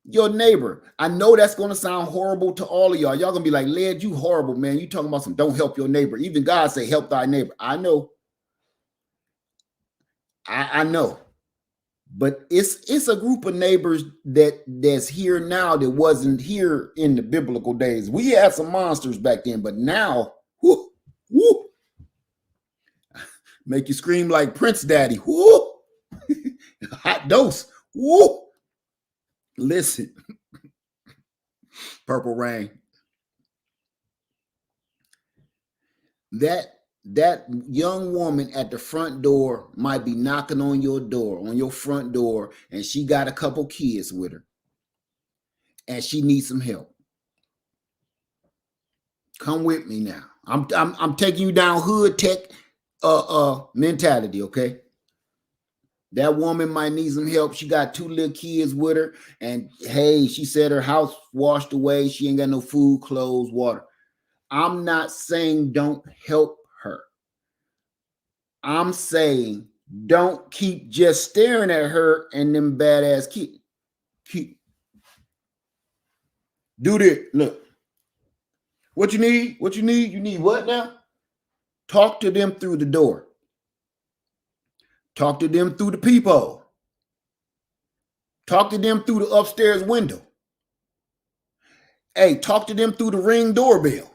your neighbor. I know that's going to sound horrible to all of y'all. Y'all going to be like, Led, you horrible, man. You talking about some don't help your neighbor. Even God say help thy neighbor. I know. I know. But it's a group of neighbors that's here now that wasn't here in the biblical days. We had some monsters back then, but now, whoo, whoo, make you scream like Prince Daddy. Whoo, hot dose. Whoo, listen, Purple Rain. That young woman at the front door might be knocking on your front door, and she got a couple kids with her, and she needs some help. Come with me now. I'm taking you down hood tech mentality, okay? That woman might need some help. She got 2 little kids with her, and hey, she said her house washed away. She ain't got no food, clothes, water. I'm not saying don't help her. I'm saying don't keep just staring at her and them badass kids. Do this. Look. What you need? What you need? You need what now? Talk to them through the door. Talk to them through the peephole. Talk to them through the upstairs window. Hey, talk to them through the Ring doorbell.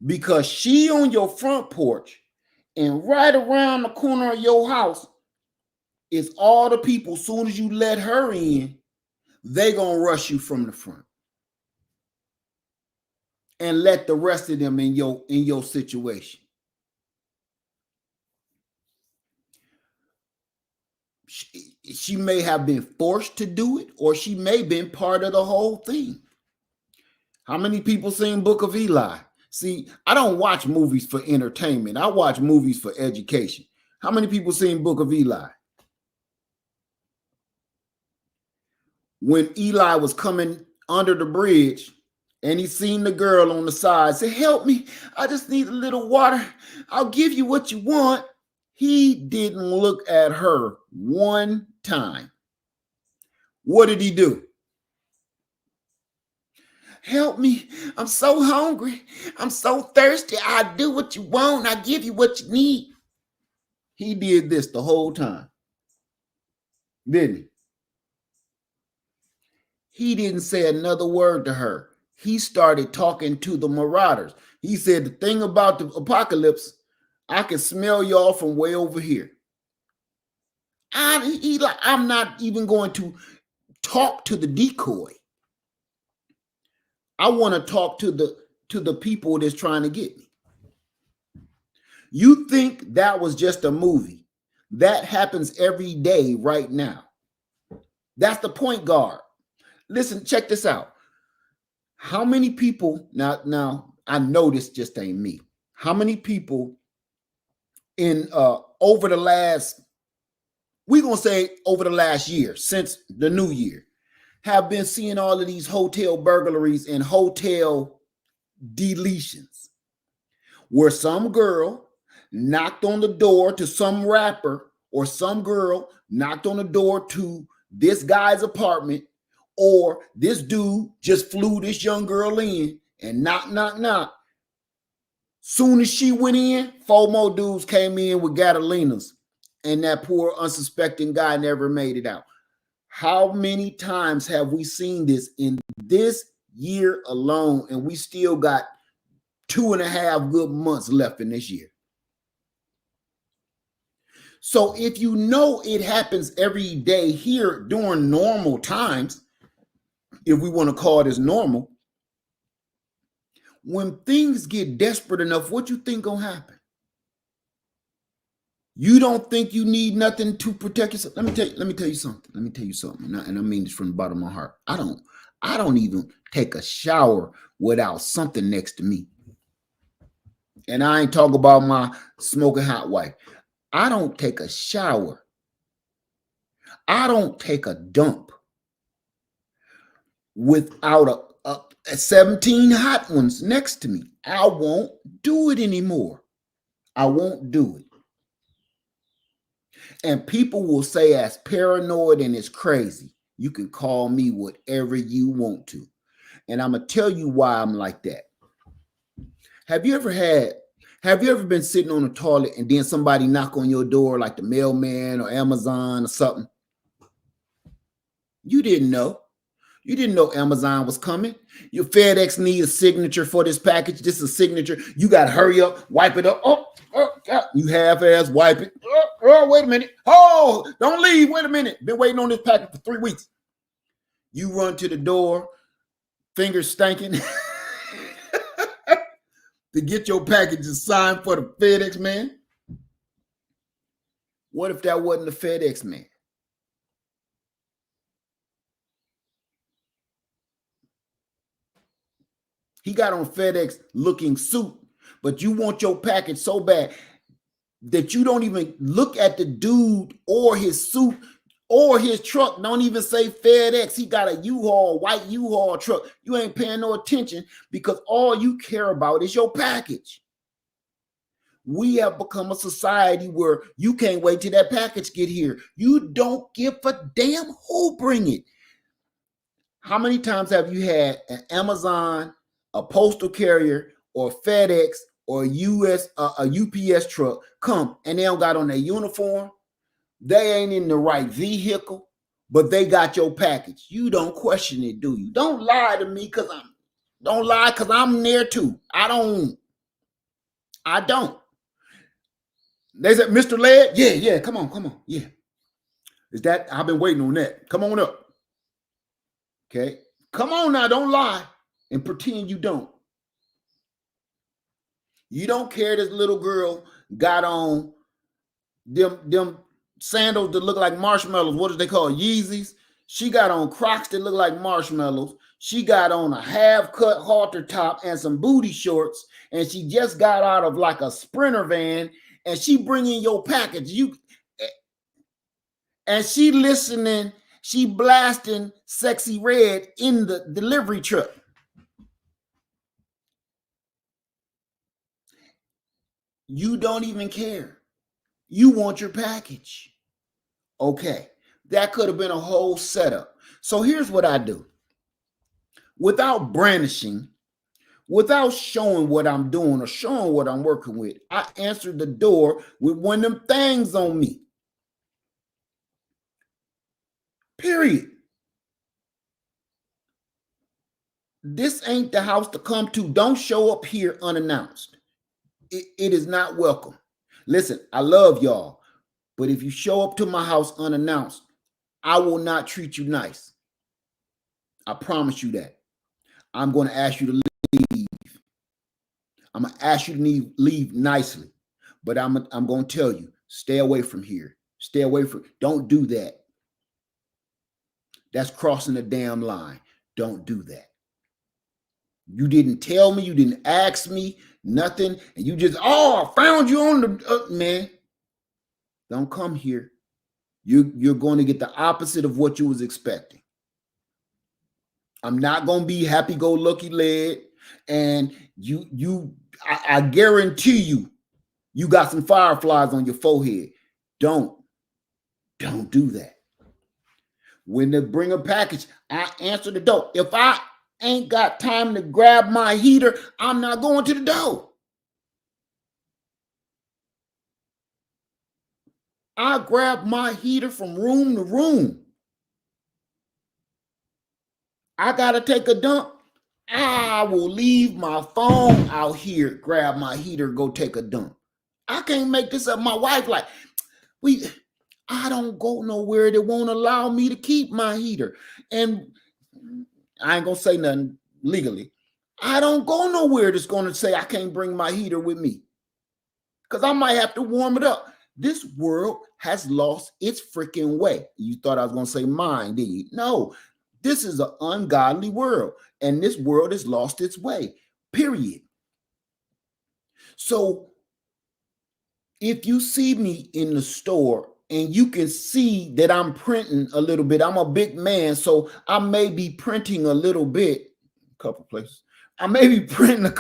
Because she on your front porch and right around the corner of your house is all the people. Soon as you let her in, they gonna rush you from the front and let the rest of them in your situation. She may have been forced to do it, or she may have been part of the whole thing. How many people seen Book of Eli? See, I don't watch movies for entertainment. I watch movies for education. How many people seen Book of Eli? When Eli was coming under the bridge and he seen the girl on the side, say, help me, I just need a little water. I'll give you what you want. He didn't look at her one time. What did he do? Help me. I'm so hungry. I'm so thirsty. I'll do what you want. I'll give you what you need. He did this the whole time. Didn't he? He didn't say another word to her. He started talking to the marauders. He said, the thing about the apocalypse, I can smell y'all from way over here. I'm not even going to talk to the decoy. I want to talk to the people that's trying to get me. You think that was just a movie? That happens every day right now. That's the point guard. Listen, check this out. How many people now I know this just ain't me. How many people in over the last, we're gonna say over the last year, since the new year, have been seeing all of these hotel burglaries and hotel deletions, where some girl knocked on the door to some rapper, or some girl knocked on the door to this guy's apartment, or this dude just flew this young girl in and knock. Soon as she went in, 4 more dudes came in with Gatalinas, and that poor unsuspecting guy never made it out. How many times have we seen this in this year alone, and we still got 2.5 good months left in this year? So if you know it happens every day here during normal times, if we want to call this normal, when things get desperate enough, what you think gonna happen? You don't think you need nothing to protect yourself? Let me tell you something. And I mean this from the bottom of my heart. I don't even take a shower without something next to me. And I ain't talking about my smoking hot wife. I don't take a shower. I don't take a dump without a 17 hot ones next to me. I won't do it anymore. I won't do it. And people will say as paranoid and it's crazy. You can call me whatever you want to. And I'm going to tell you why I'm like that. Have you ever been sitting on the toilet and then somebody knock on your door like the mailman or Amazon or something? You didn't know. You didn't know Amazon was coming. Your FedEx need a signature for this package. This is a signature. You got to hurry up, wipe it up. Oh, God. You half-ass wipe it. Oh, wait a minute. Oh, don't leave. Wait a minute. Been waiting on this package for 3 weeks. You run to the door, fingers stinking, to get your packages signed for the FedEx man. What if that wasn't the FedEx man? He got on FedEx looking suit, but you want your package so bad that you don't even look at the dude or his suit or his truck. Don't even say FedEx. He got a U-Haul, white U-Haul truck. You ain't paying no attention because all you care about is your package. We have become a society where you can't wait till that package get here. You don't give a damn who bring it. How many times have you had an Amazon, a postal carrier, or FedEx, or a UPS truck come and they don't got on their uniform? They ain't in the right vehicle, but they got your package. You don't question it, do you? Don't lie to me because I'm there too. I don't. They said, Mr. Led? Yeah, come on. Yeah. Is that, I've been waiting on that. Come on up. Okay. Come on now, don't lie and pretend you don't. You don't care this little girl got on them sandals that look like marshmallows. What do they call Yeezys? She got on Crocs that look like marshmallows. She got on a half-cut halter top and some booty shorts, and she just got out of like a Sprinter van, and she bringing your package. And she listening, she blasting Sexy Red in the delivery truck. You don't even care. You want your package. Okay, that could have been a whole setup. So here's what I do. Without brandishing, without showing what I'm doing or showing what I'm working with, I answered the door with one of them things on me. Period. This ain't the house to come to. Don't show up here unannounced. It is not welcome. Listen, I love y'all, but if you show up to my house unannounced, I will not treat you nice. I promise you that. I'm going to ask you to leave. I'm going to ask you to leave nicely, but I'm going to tell you, stay away from here. Stay away from, don't do that. That's crossing the damn line. Don't do that. You didn't tell me, you didn't ask me, nothing, and you just, I found you on the, man. Don't come here. You're going to get the opposite of what you was expecting. I'm not going to be happy-go-lucky led, and I guarantee you got some fireflies on your forehead. Don't do that. When they bring a package, I answer the door. If I ain't got time to grab my heater, I'm not going to the door. I grab my heater from room to room. I got to take a dump. I will leave my phone out here, grab my heater, go take a dump. I can't make this up. My wife like, I don't go nowhere that won't allow me to keep my heater. And I ain't going to say nothing legally. I don't go nowhere that's going to say I can't bring my heater with me because I might have to warm it up. This world has lost its freaking way. You thought I was going to say mine, didn't you? No, This is an ungodly world, and this world has lost its way, period. So if you see me in the store and you can see that I'm printing a little bit, I'm a big man, so I may be printing a little bit, a couple places. I may be printing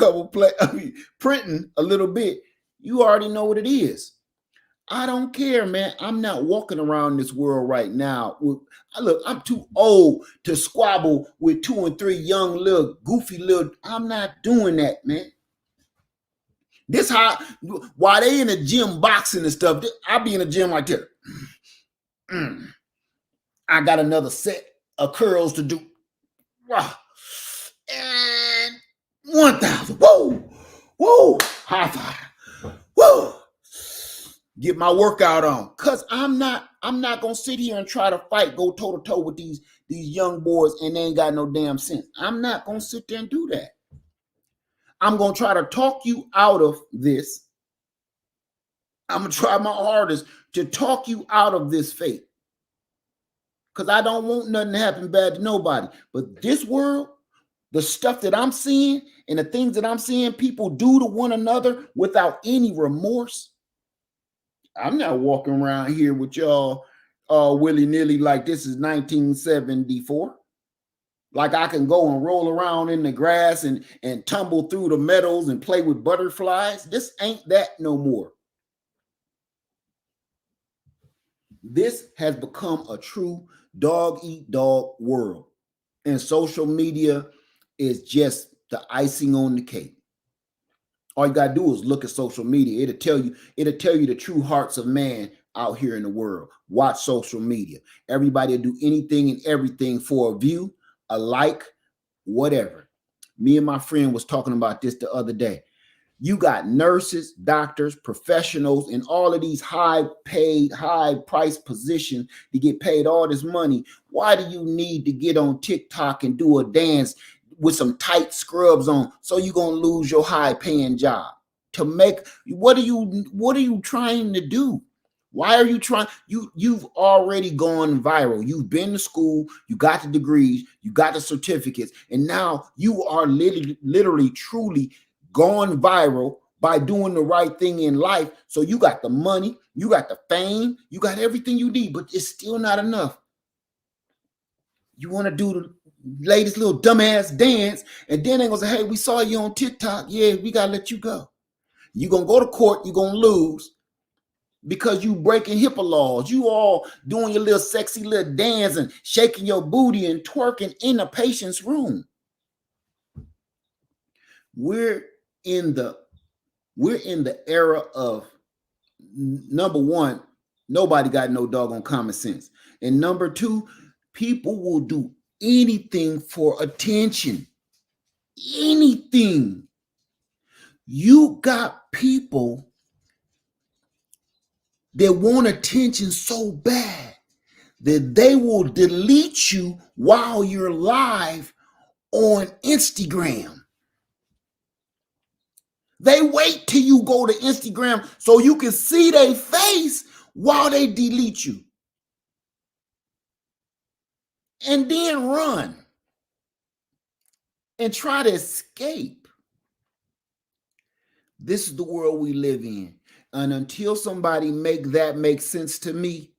printing a little bit. You already know what it is. I don't care, man. I'm not walking around this world right now. Look, I'm too old to squabble with 2 and 3 young little goofy little. I'm not doing that, man. This how while they in the gym boxing and stuff, I be in the gym like this. I got another set of curls to do. And 1,000. Whoa, whoa, high five. Whoa. Get my workout on. Cause I'm not gonna sit here and try to fight, go toe to toe with these young boys and they ain't got no damn sense. I'm not gonna sit there and do that. I'm going to try to talk you out of this. I'm going to try my hardest to talk you out of this fate. Because I don't want nothing to happen bad to nobody. But this world, the stuff that I'm seeing and the things that I'm seeing people do to one another without any remorse. I'm not walking around here with y'all willy-nilly like this is 1974. Like I can go and roll around in the grass and tumble through the meadows and play with butterflies. This ain't that no more. This has become a true dog-eat-dog world. And social media is just the icing on the cake. All you got to do is look at social media. It'll tell you the true hearts of man out here in the world. Watch social media. Everybody will do anything and everything for a view, a like, whatever. Me and my friend was talking about this the other day. You got nurses, doctors, professionals, and all of these high-paid, high-priced positions to get paid all this money. Why do you need to get on TikTok and do a dance with some tight scrubs on so you're going to lose your high-paying job? To make what are you trying to do? Why are you trying? You've already gone viral. You've been to school, you got the degrees, you got the certificates, and now you are literally, truly gone viral by doing the right thing in life. So you got the money, you got the fame, you got everything you need, but it's still not enough. You want to do the latest little dumbass dance, and then they're gonna say, hey, we saw you on TikTok. Yeah, we gotta let you go. You're gonna go to court, you're gonna lose. Because you breaking HIPAA laws. You all doing your little sexy little dance and shaking your booty and twerking in a patient's room. We're in the era of, number one, nobody got no doggone common sense. And number two, people will do anything for attention. Anything. You got people that want attention so bad that they will delete you while you're live on Instagram. They wait till you go to Instagram so you can see their face while they delete you. And then run and try to escape. This is the world we live in. And until somebody make sense to me,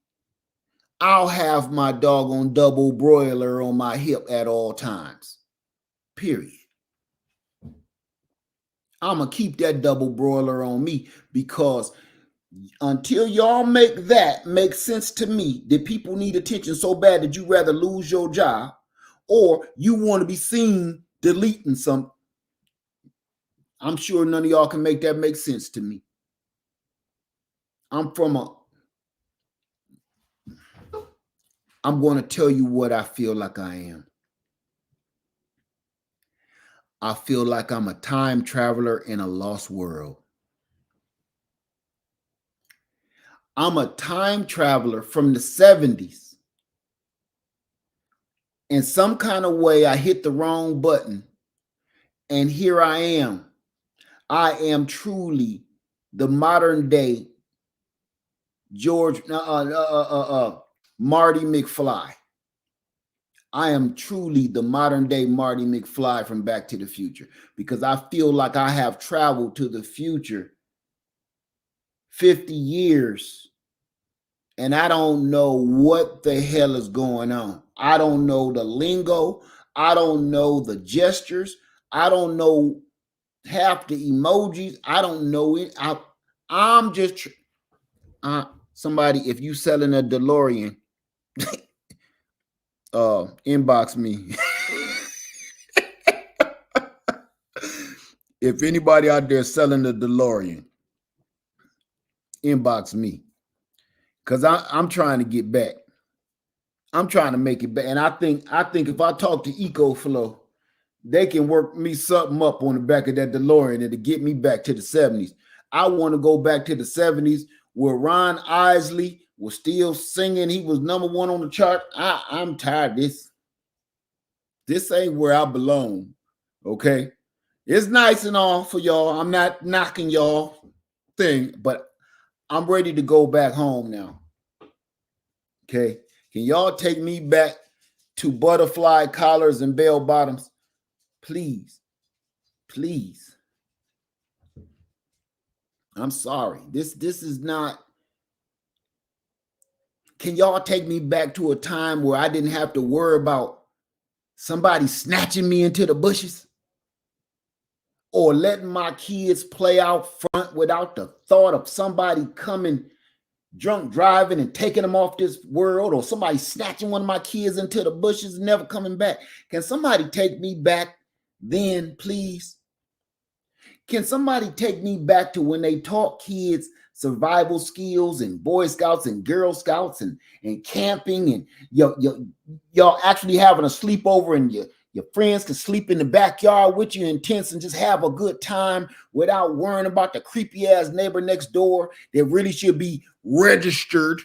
I'll have my doggone double broiler on my hip at all times. Period. I'm going to keep that double broiler on me because until y'all make sense to me that people need attention so bad that you rather lose your job or you want to be seen deleting something, I'm sure none of y'all can make that make sense to me. I'm going to tell you what I feel like I am. I feel like I'm a time traveler in a lost world. I'm a time traveler from the 70s. In some kind of way, I hit the wrong button. And here I am. I am truly the modern day Marty McFly. I am truly the modern day Marty McFly from Back to the Future, because I feel like I have traveled to the future 50 years and I don't know what the hell is going on. I don't know the lingo. I don't know the gestures. I don't know half the emojis. I don't know it. I'm just somebody, if you selling a DeLorean, inbox me. If anybody out there selling a DeLorean, inbox me, because I'm trying to get back. I'm trying to make it back, and I think if I talk to EcoFlow, they can work me something up on the back of that DeLorean and to get me back to the 70s. I want to go back to the 70s where Ron Isley was still singing. He was #1 on the chart. I'm tired of this. This ain't where I belong. Okay. It's nice and all for y'all. I'm not knocking y'all thing, but I'm ready to go back home now. Okay. Can y'all take me back to butterfly collars and bell bottoms? Please. Please. I'm sorry. This is not. Can y'all take me back to a time where I didn't have to worry about somebody snatching me into the bushes or letting my kids play out front without the thought of somebody coming drunk driving and taking them off this world, or somebody snatching one of my kids into the bushes and never coming back? Can somebody take me back then, please? Can somebody take me back to when they taught kids survival skills and Boy Scouts and Girl Scouts and camping, and y'all actually having a sleepover and your friends can sleep in the backyard with you in tents and just have a good time without worrying about the creepy ass neighbor next door that really should be registered?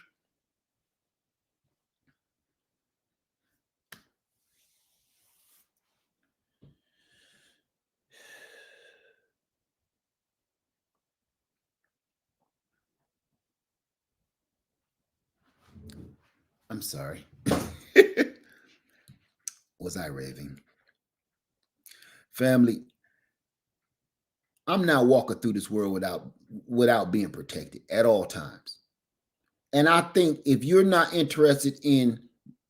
I'm sorry. Was I raving? Family, I'm not walking through this world without being protected at all times. And I think if you're not interested in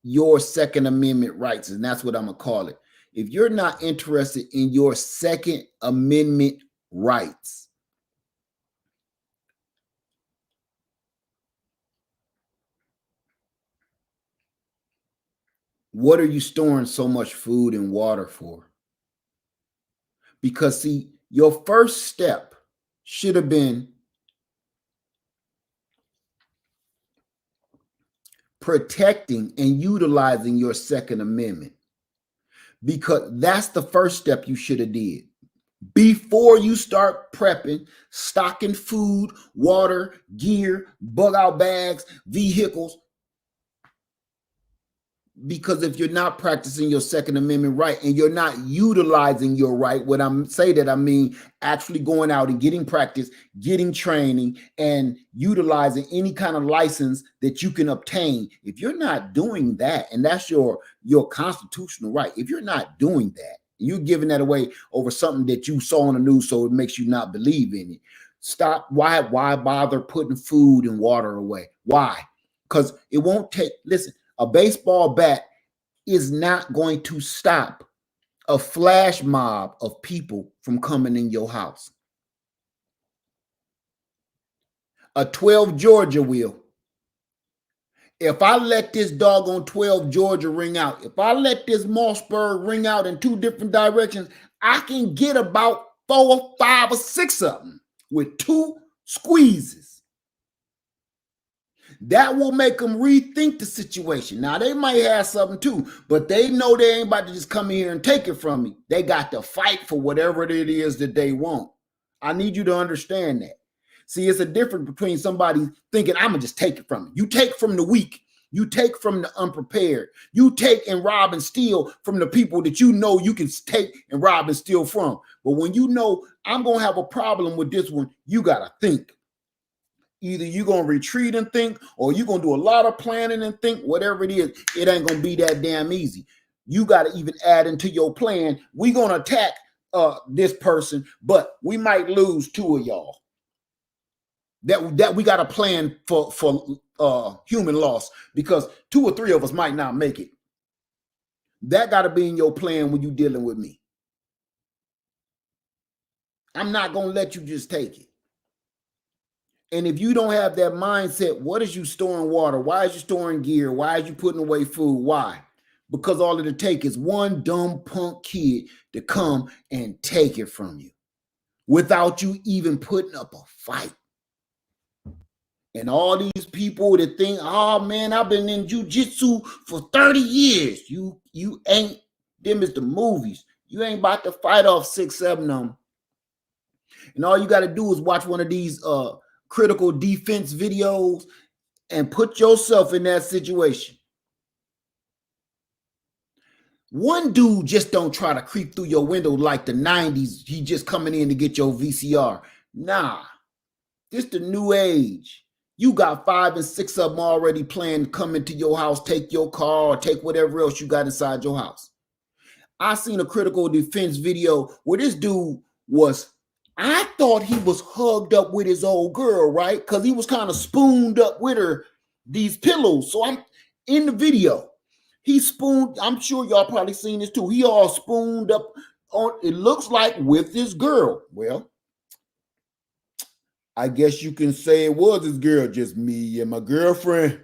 your Second Amendment rights, and that's what I'm going to call it, if you're not interested in your Second Amendment rights, what are you storing so much food and water for? Because, see, your first step should have been protecting and utilizing your Second Amendment, because that's the first step you should have did before you start prepping, stocking food, water, gear, bug out bags, vehicles. Because if you're not practicing your Second Amendment right and you're not utilizing your right, what I'm saying that I mean actually going out and getting practice, getting training, and utilizing any kind of license that you can obtain. If you're not doing that, and that's your constitutional right, if you're not doing that, you're giving that away over something that you saw on the news, so it makes you not believe in it. Stop. Why bother putting food and water away? Why? Because it won't take. Listen. A baseball bat is not going to stop a flash mob of people from coming in your house. A 12 Georgia will. If I let this doggone 12 Georgia ring out, if I let this Mossberg ring out in 2 different directions, I can get about 4, 5, or 6 of them with 2 squeezes. That will make them rethink the situation. Now, they might have something too, but they know they ain't about to just come in here and take it from me. They got to fight for whatever it is that they want. I need you to understand that. See, it's a difference between somebody thinking, I'm going to just take it from you. You take from the weak. You take from the unprepared. You take and rob and steal from the people that you know you can take and rob and steal from. But when you know I'm going to have a problem with this one, you got to think. Either you're going to retreat and think, or you're going to do a lot of planning and think. Whatever it is, it ain't going to be that damn easy. you got to even add into your plan. We're going to attack this person, but we might lose 2 of y'all. That we got a plan for human loss, because 2 or 3 of us might not make it. That got to be in your plan when you're dealing with me. I'm not going to let you just take it. And if you don't have that mindset, what is you storing water? Why is you storing gear? Why is you putting away food? Why? Because all it'll take is one dumb punk kid to come and take it from you without you even putting up a fight. And all these people that think, oh man, I've been in jiu-jitsu for 30 years. You ain't, them is the movies. You ain't about to fight off 6, 7 of them. And all you got to do is watch one of these critical defense videos and put yourself in that situation. One dude just don't try to creep through your window like the 90s. He just coming in to get your VCR. Nah, this the new age. You got 5 and 6 of them already planned to come into your house, take your car, or take whatever else you got inside your house. I seen a critical defense video where this dude was, I thought he was hugged up with his old girl, right? Because he was kind of spooned up with her, these pillows. So I'm in the video. He spooned, I'm sure y'all probably seen this too. He all spooned up on, it looks like with his girl. Well, I guess you can say it was his girl, just me and my girlfriend.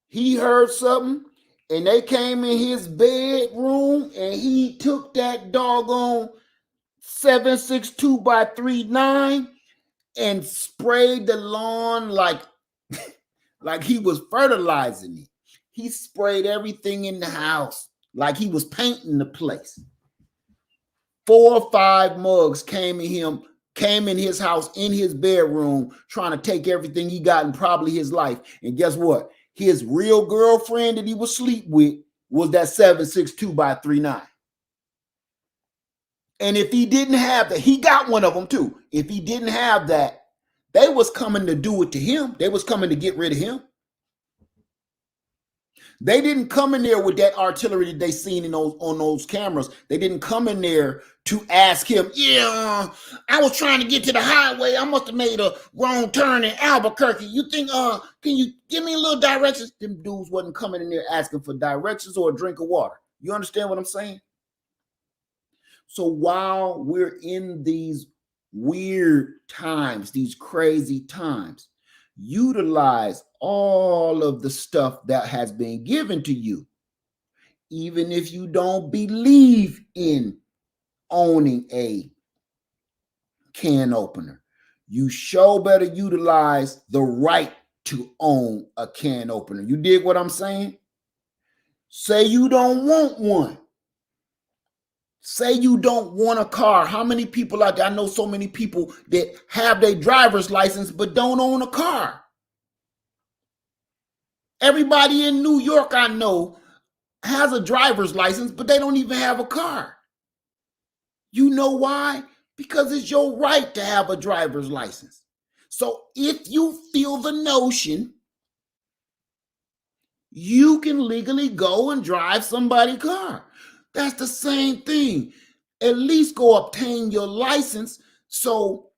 He heard something and they came in his bedroom and he took that doggone 7.62 by 3.9 and sprayed the lawn like he was fertilizing it. He sprayed everything in the house like he was painting the place. 4 or 5 mugs came in his house, in his bedroom, trying to take everything he got in probably his life. And guess what? His real girlfriend that he was sleep with was that 7.62 by 3.9. And if he didn't have that, he got one of them too. If he didn't have that, they was coming to do it to him. They was coming to get rid of him. They didn't come in there with that artillery that they seen in on those cameras. They didn't come in there to ask him, yeah, I was trying to get to the highway. I must have made a wrong turn in Albuquerque. You think, can you give me a little directions? Them dudes wasn't coming in there asking for directions or a drink of water. You understand what I'm saying? So while we're in these weird times, these crazy times, utilize all of the stuff that has been given to you. Even if you don't believe in owning a can opener, you sure better utilize the right to own a can opener. You dig what I'm saying? Say you don't want one. Say you don't want a car. How many people out there? I know so many people that have their driver's license but don't own a car. Everybody in New York I know has a driver's license, but they don't even have a car. You know why? Because it's your right to have a driver's license. So if you feel the notion, you can legally go and drive somebody's car. That's the same thing. At least go obtain your license. So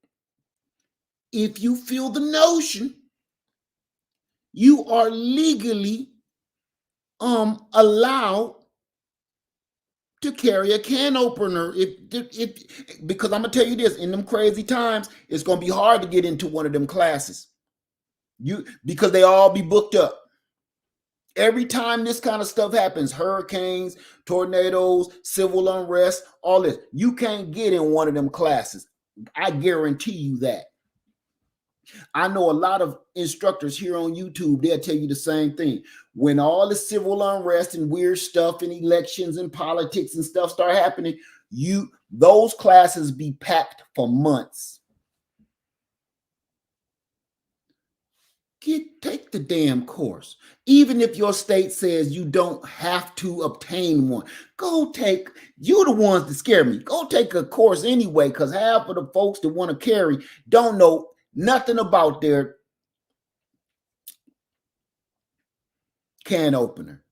if you feel the notion, you are legally allowed to carry a can opener. Because I'm gonna tell you this, in them crazy times, it's gonna be hard to get into one of them classes. Because they all be booked up. Every time this kind of stuff happens, hurricanes, tornadoes, civil unrest, all this, you can't get in one of them classes. I guarantee you that. I know a lot of instructors here on YouTube, they'll tell you the same thing. When all the civil unrest and weird stuff and elections and politics and stuff start happening, those classes be packed for months. Take the damn course. Even if your state says you don't have to obtain one, you're the ones that scare me. Go take a course anyway, because half of the folks that want to carry don't know nothing about their can opener.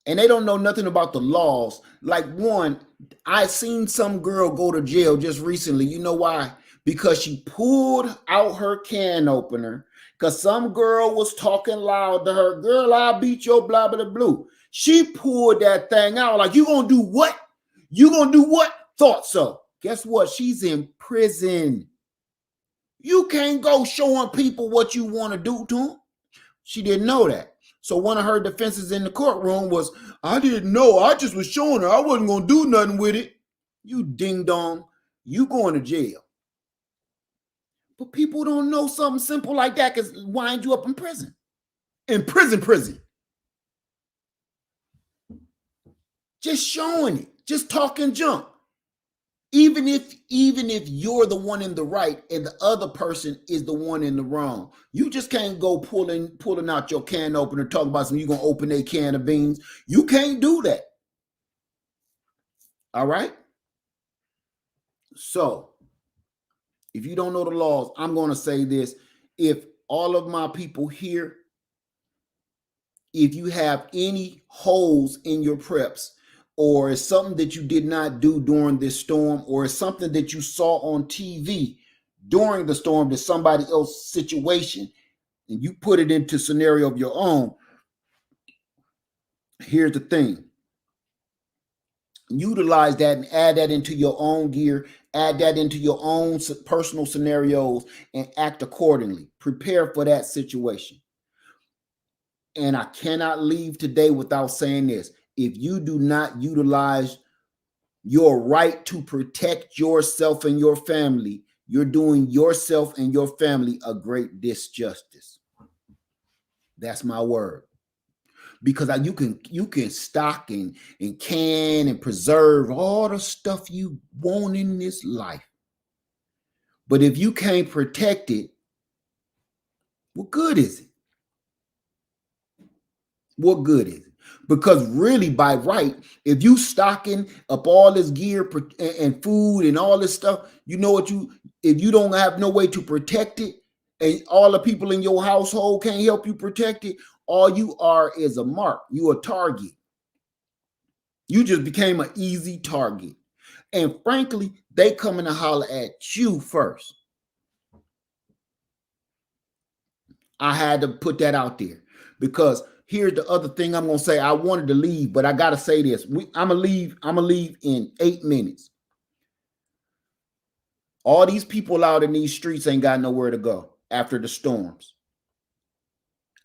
and they don't know nothing about the laws. Like one, I seen some girl go to jail just recently. You know why? Because she pulled out her can opener because some girl was talking loud to her. Girl, I'll beat your blah, blah, blah. She pulled that thing out like, you gonna do what? You gonna do what? Thought so. Guess what? She's in prison. You can't go showing people what you want to do to them. She didn't know that. So one of her defenses in the courtroom was, I didn't know. I just was showing her. I wasn't going to do nothing with it. You ding dong. You going to jail. But people don't know something simple like that because wind you up in prison. In prison. Just showing it. Just talking junk. Even if you're the one in the right and the other person is the one in the wrong, you just can't go pulling out your can opener, talking about something, you're going to open a can of beans. You can't do that. All right? So, if you don't know the laws, I'm going to say this. If all of my people here, if you have any holes in your preps, or it's something that you did not do during this storm, or it's something that you saw on TV during the storm to somebody else's situation, and you put it into scenario of your own, here's the thing. Utilize that and add that into your own gear, add that into your own personal scenarios, and act accordingly. Prepare for that situation. And I cannot leave today without saying this. If you do not utilize your right to protect yourself and your family, you're doing yourself and your family a great disjustice. That's my word. Because you can stock and can and preserve all the stuff you want in this life. But if you can't protect it, what good is it? What good is it? Because really, by right, if you stocking up all this gear and food and all this stuff, you know what if you don't have no way to protect it, and all the people in your household can't help you protect it, all you are is a mark. You a target. You just became an easy target. And frankly, they coming to holler at you first. I had to put that out there because here's the other thing I'm going to say. I wanted to leave, but I got to say this. I'm going to leave in 8 minutes. All these people out in these streets ain't got nowhere to go after the storms.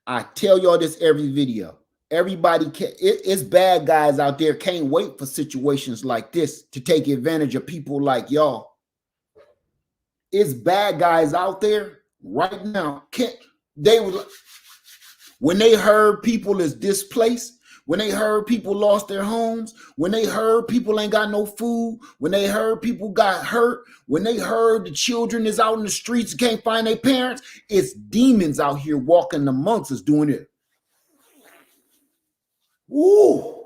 I tell y'all this every video. Everybody it's bad guys out there can't wait for situations like this to take advantage of people like y'all. It's bad guys out there right now. When they heard people is displaced, when they heard people lost their homes, when they heard people ain't got no food, when they heard people got hurt, when they heard the children is out in the streets and can't find their parents, it's demons out here walking amongst us doing it. Ooh.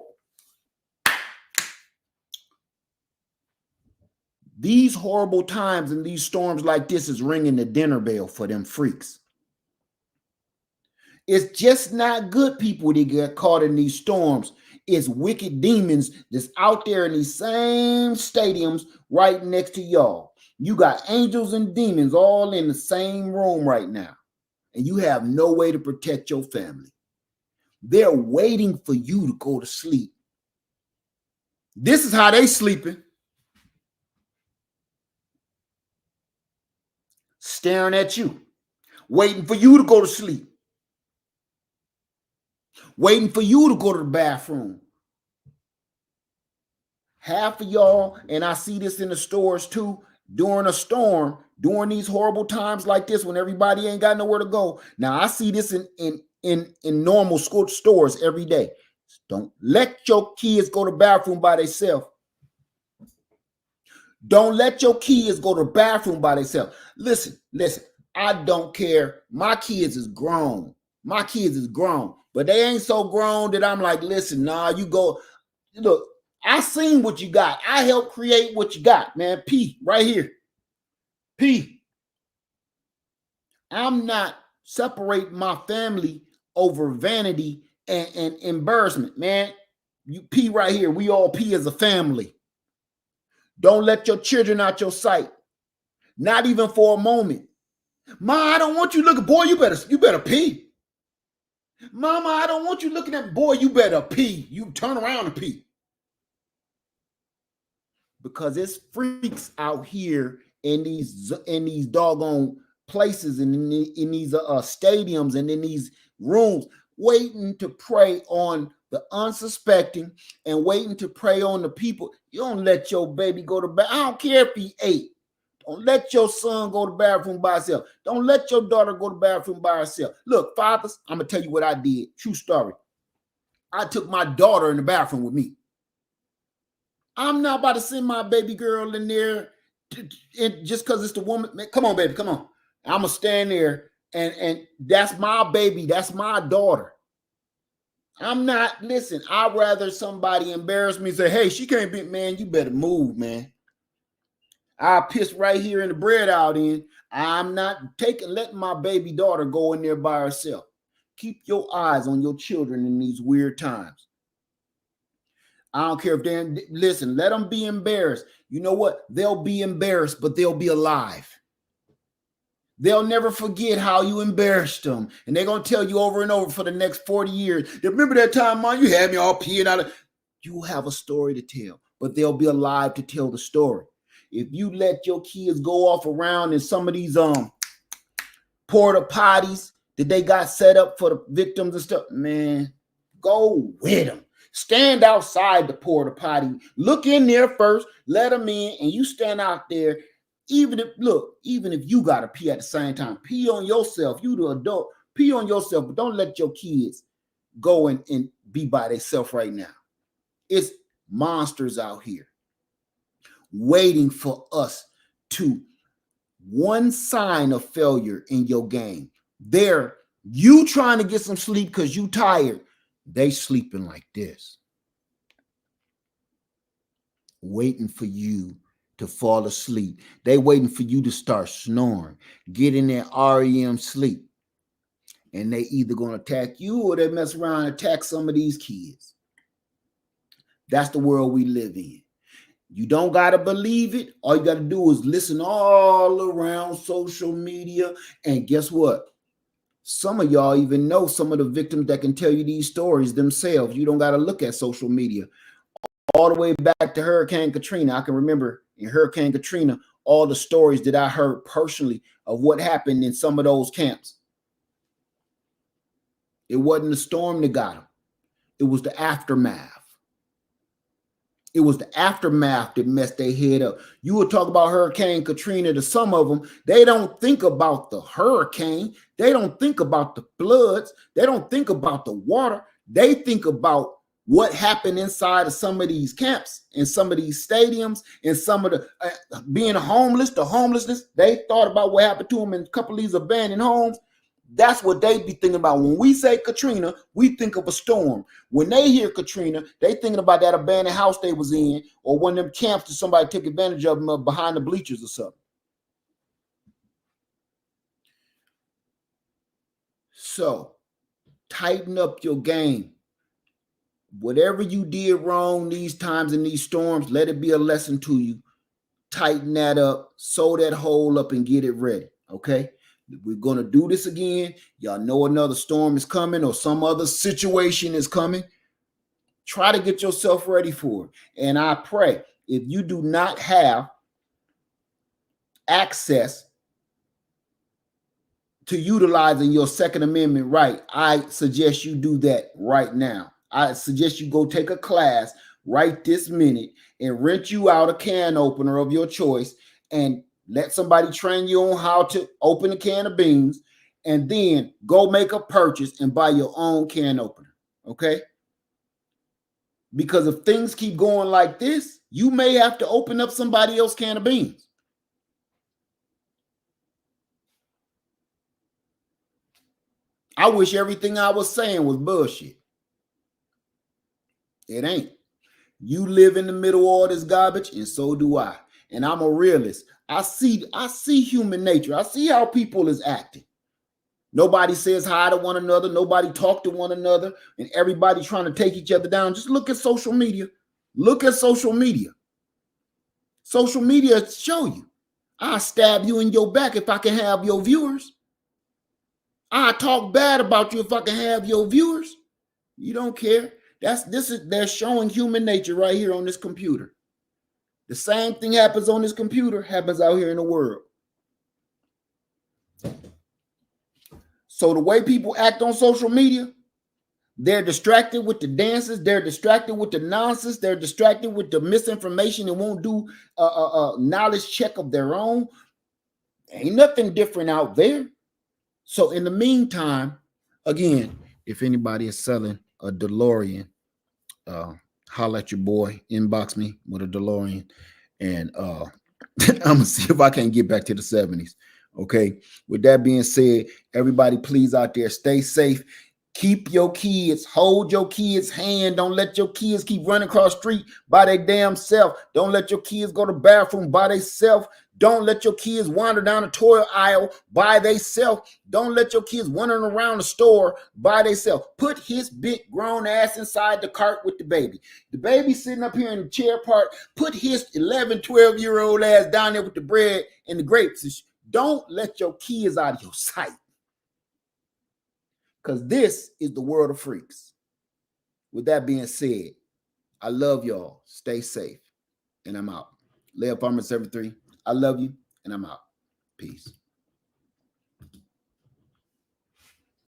These horrible times and these storms like this is ringing the dinner bell for them freaks. It's just not good people that get caught in these storms. It's wicked demons that's out there in these same stadiums right next to y'all. You got angels and demons all in the same room right now, and you have no way to protect your family. They're waiting for you to go to sleep. This is how they sleeping. Staring at you, waiting for you to go to sleep. Waiting for you to go to the bathroom. Half of y'all, and I see this in the stores too, during a storm, during these horrible times like this when everybody ain't got nowhere to go. Now I see this in normal school stores every day. Don't let your kids go to the bathroom by themselves. Don't let your kids go to the bathroom by themselves. Listen, I don't care. My kids is grown. But they ain't so grown that I'm like, listen, nah, you go. Look, I seen what you got. I helped create what you got, man. P, right here. P. I'm not separating my family over vanity and embarrassment, man. You pee right here. We all pee as a family. Don't let your children out your sight. Not even for a moment. Ma, I don't want you looking. Boy, you better pee. Mama, I don't want you looking at me. Boy, you better pee. You turn around and pee. Because it's freaks out here in these doggone places and in these stadiums and in these rooms, waiting to prey on the unsuspecting and waiting to prey on the people. You don't let your baby go to bed. I don't care if he ate. Don't let your son go to the bathroom by himself. Don't let your daughter go to the bathroom by herself. Look, fathers, I'm going to tell you what I did. True story. I took my daughter in the bathroom with me. I'm not about to send my baby girl in there just because it's the woman. Man, come on, baby, come on. I'm going to stand there and that's my baby. That's my daughter. I'm not, listen, I'd rather somebody embarrass me and say, hey, she can't be, man, you better move, man. I'll piss right here in the bread out in. I'm not letting my baby daughter go in there by herself. Keep your eyes on your children in these weird times. I don't care if they're, listen, let them be embarrassed. You know what? They'll be embarrassed, but they'll be alive. They'll never forget how you embarrassed them. And they're going to tell you over and over for the next 40 years. Remember that time, Mom, you had me all peeing out of. You have a story to tell, but they'll be alive to tell the story. If you let your kids go off around in some of these porta potties that they got set up for the victims and stuff, man, go with them. Stand outside the porta potty. Look in there first. Let them in, and you stand out there. Even if you got to pee at the same time, pee on yourself. You the adult, pee on yourself, but don't let your kids go and be by themselves right now. It's monsters out here waiting for us to one sign of failure in your game. You trying to get some sleep because you tired. They sleeping like this, waiting for you to fall asleep. They waiting for you to start snoring, get in that REM sleep. And they either going to attack you or they mess around and attack some of these kids. That's the world we live in. You don't got to believe it. All you got to do is listen all around social media. And guess what? Some of y'all even know some of the victims that can tell you these stories themselves. You don't got to look at social media. All the way back to Hurricane Katrina. I can remember in Hurricane Katrina, all the stories that I heard personally of what happened in some of those camps. It wasn't the storm that got them. It was the aftermath. It was the aftermath that messed their head up. You would talk about Hurricane Katrina to some of them. They don't think about the hurricane. They don't think about the floods. They don't think about the water. They think about what happened inside of some of these camps, in some of these stadiums, in some of the being homeless, the homelessness. They thought about what happened to them in a couple of these abandoned homes. That's what they be thinking about. When we say Katrina, we think of a storm. When they hear Katrina, they thinking about that abandoned house they was in or one of them camps that somebody took advantage of them behind the bleachers or something. So tighten up your game. Whatever you did wrong these times in these storms, let it be a lesson to you. Tighten that up, sew that hole up and get it ready, okay? We're going to do this again. Y'all know another storm is coming or some other situation is coming. Try to get yourself ready for it. And I pray if you do not have access to utilizing your Second Amendment right, I suggest you do that right now. I suggest you go take a class right this minute and rent you out a can opener of your choice and let somebody train you on how to open a can of beans, and then go make a purchase and buy your own can opener, okay? Because if things keep going like this, you may have to open up somebody else's can of beans. I wish everything I was saying was bullshit. It ain't. You live in the middle of all this garbage, and so do I. And I'm a realist. I see human nature. I see how people is acting. Nobody says hi to one another. Nobody talk to one another, and everybody trying to take each other down. Just look at social media. Look at social media. Social media show you. I stab you in your back if I can have your viewers. I talk bad about you if I can have your viewers. You don't care. They're showing human nature right here on this computer. The same thing happens on this computer happens out here in the world. So the way people act on social media, they're distracted with the dances, they're distracted with the nonsense, they're distracted with the misinformation and won't do a knowledge check of their own. Ain't nothing different out there. So in the meantime, again, if anybody is selling a DeLorean, holla at your boy, inbox me with a DeLorean, and I'm gonna see if I can get back to the 70s. Okay. With that being said, everybody, please out there, stay safe. Keep your kids, hold your kids' hand. Don't let your kids keep running across the street by their damn self. Don't let your kids go to the bathroom by themselves. Don't let your kids wander down the toy aisle by themselves. Don't let your kids wandering around the store by themselves. Put his big grown ass inside the cart with the baby. The baby sitting up here in the chair part. Put his 11, 12-year-old ass down there with the bread and the grapes. Don't let your kids out of your sight. Because this is the world of freaks. With that being said, I love y'all. Stay safe. And I'm out. Leah Palmer 73. I love you. And I'm out. Peace.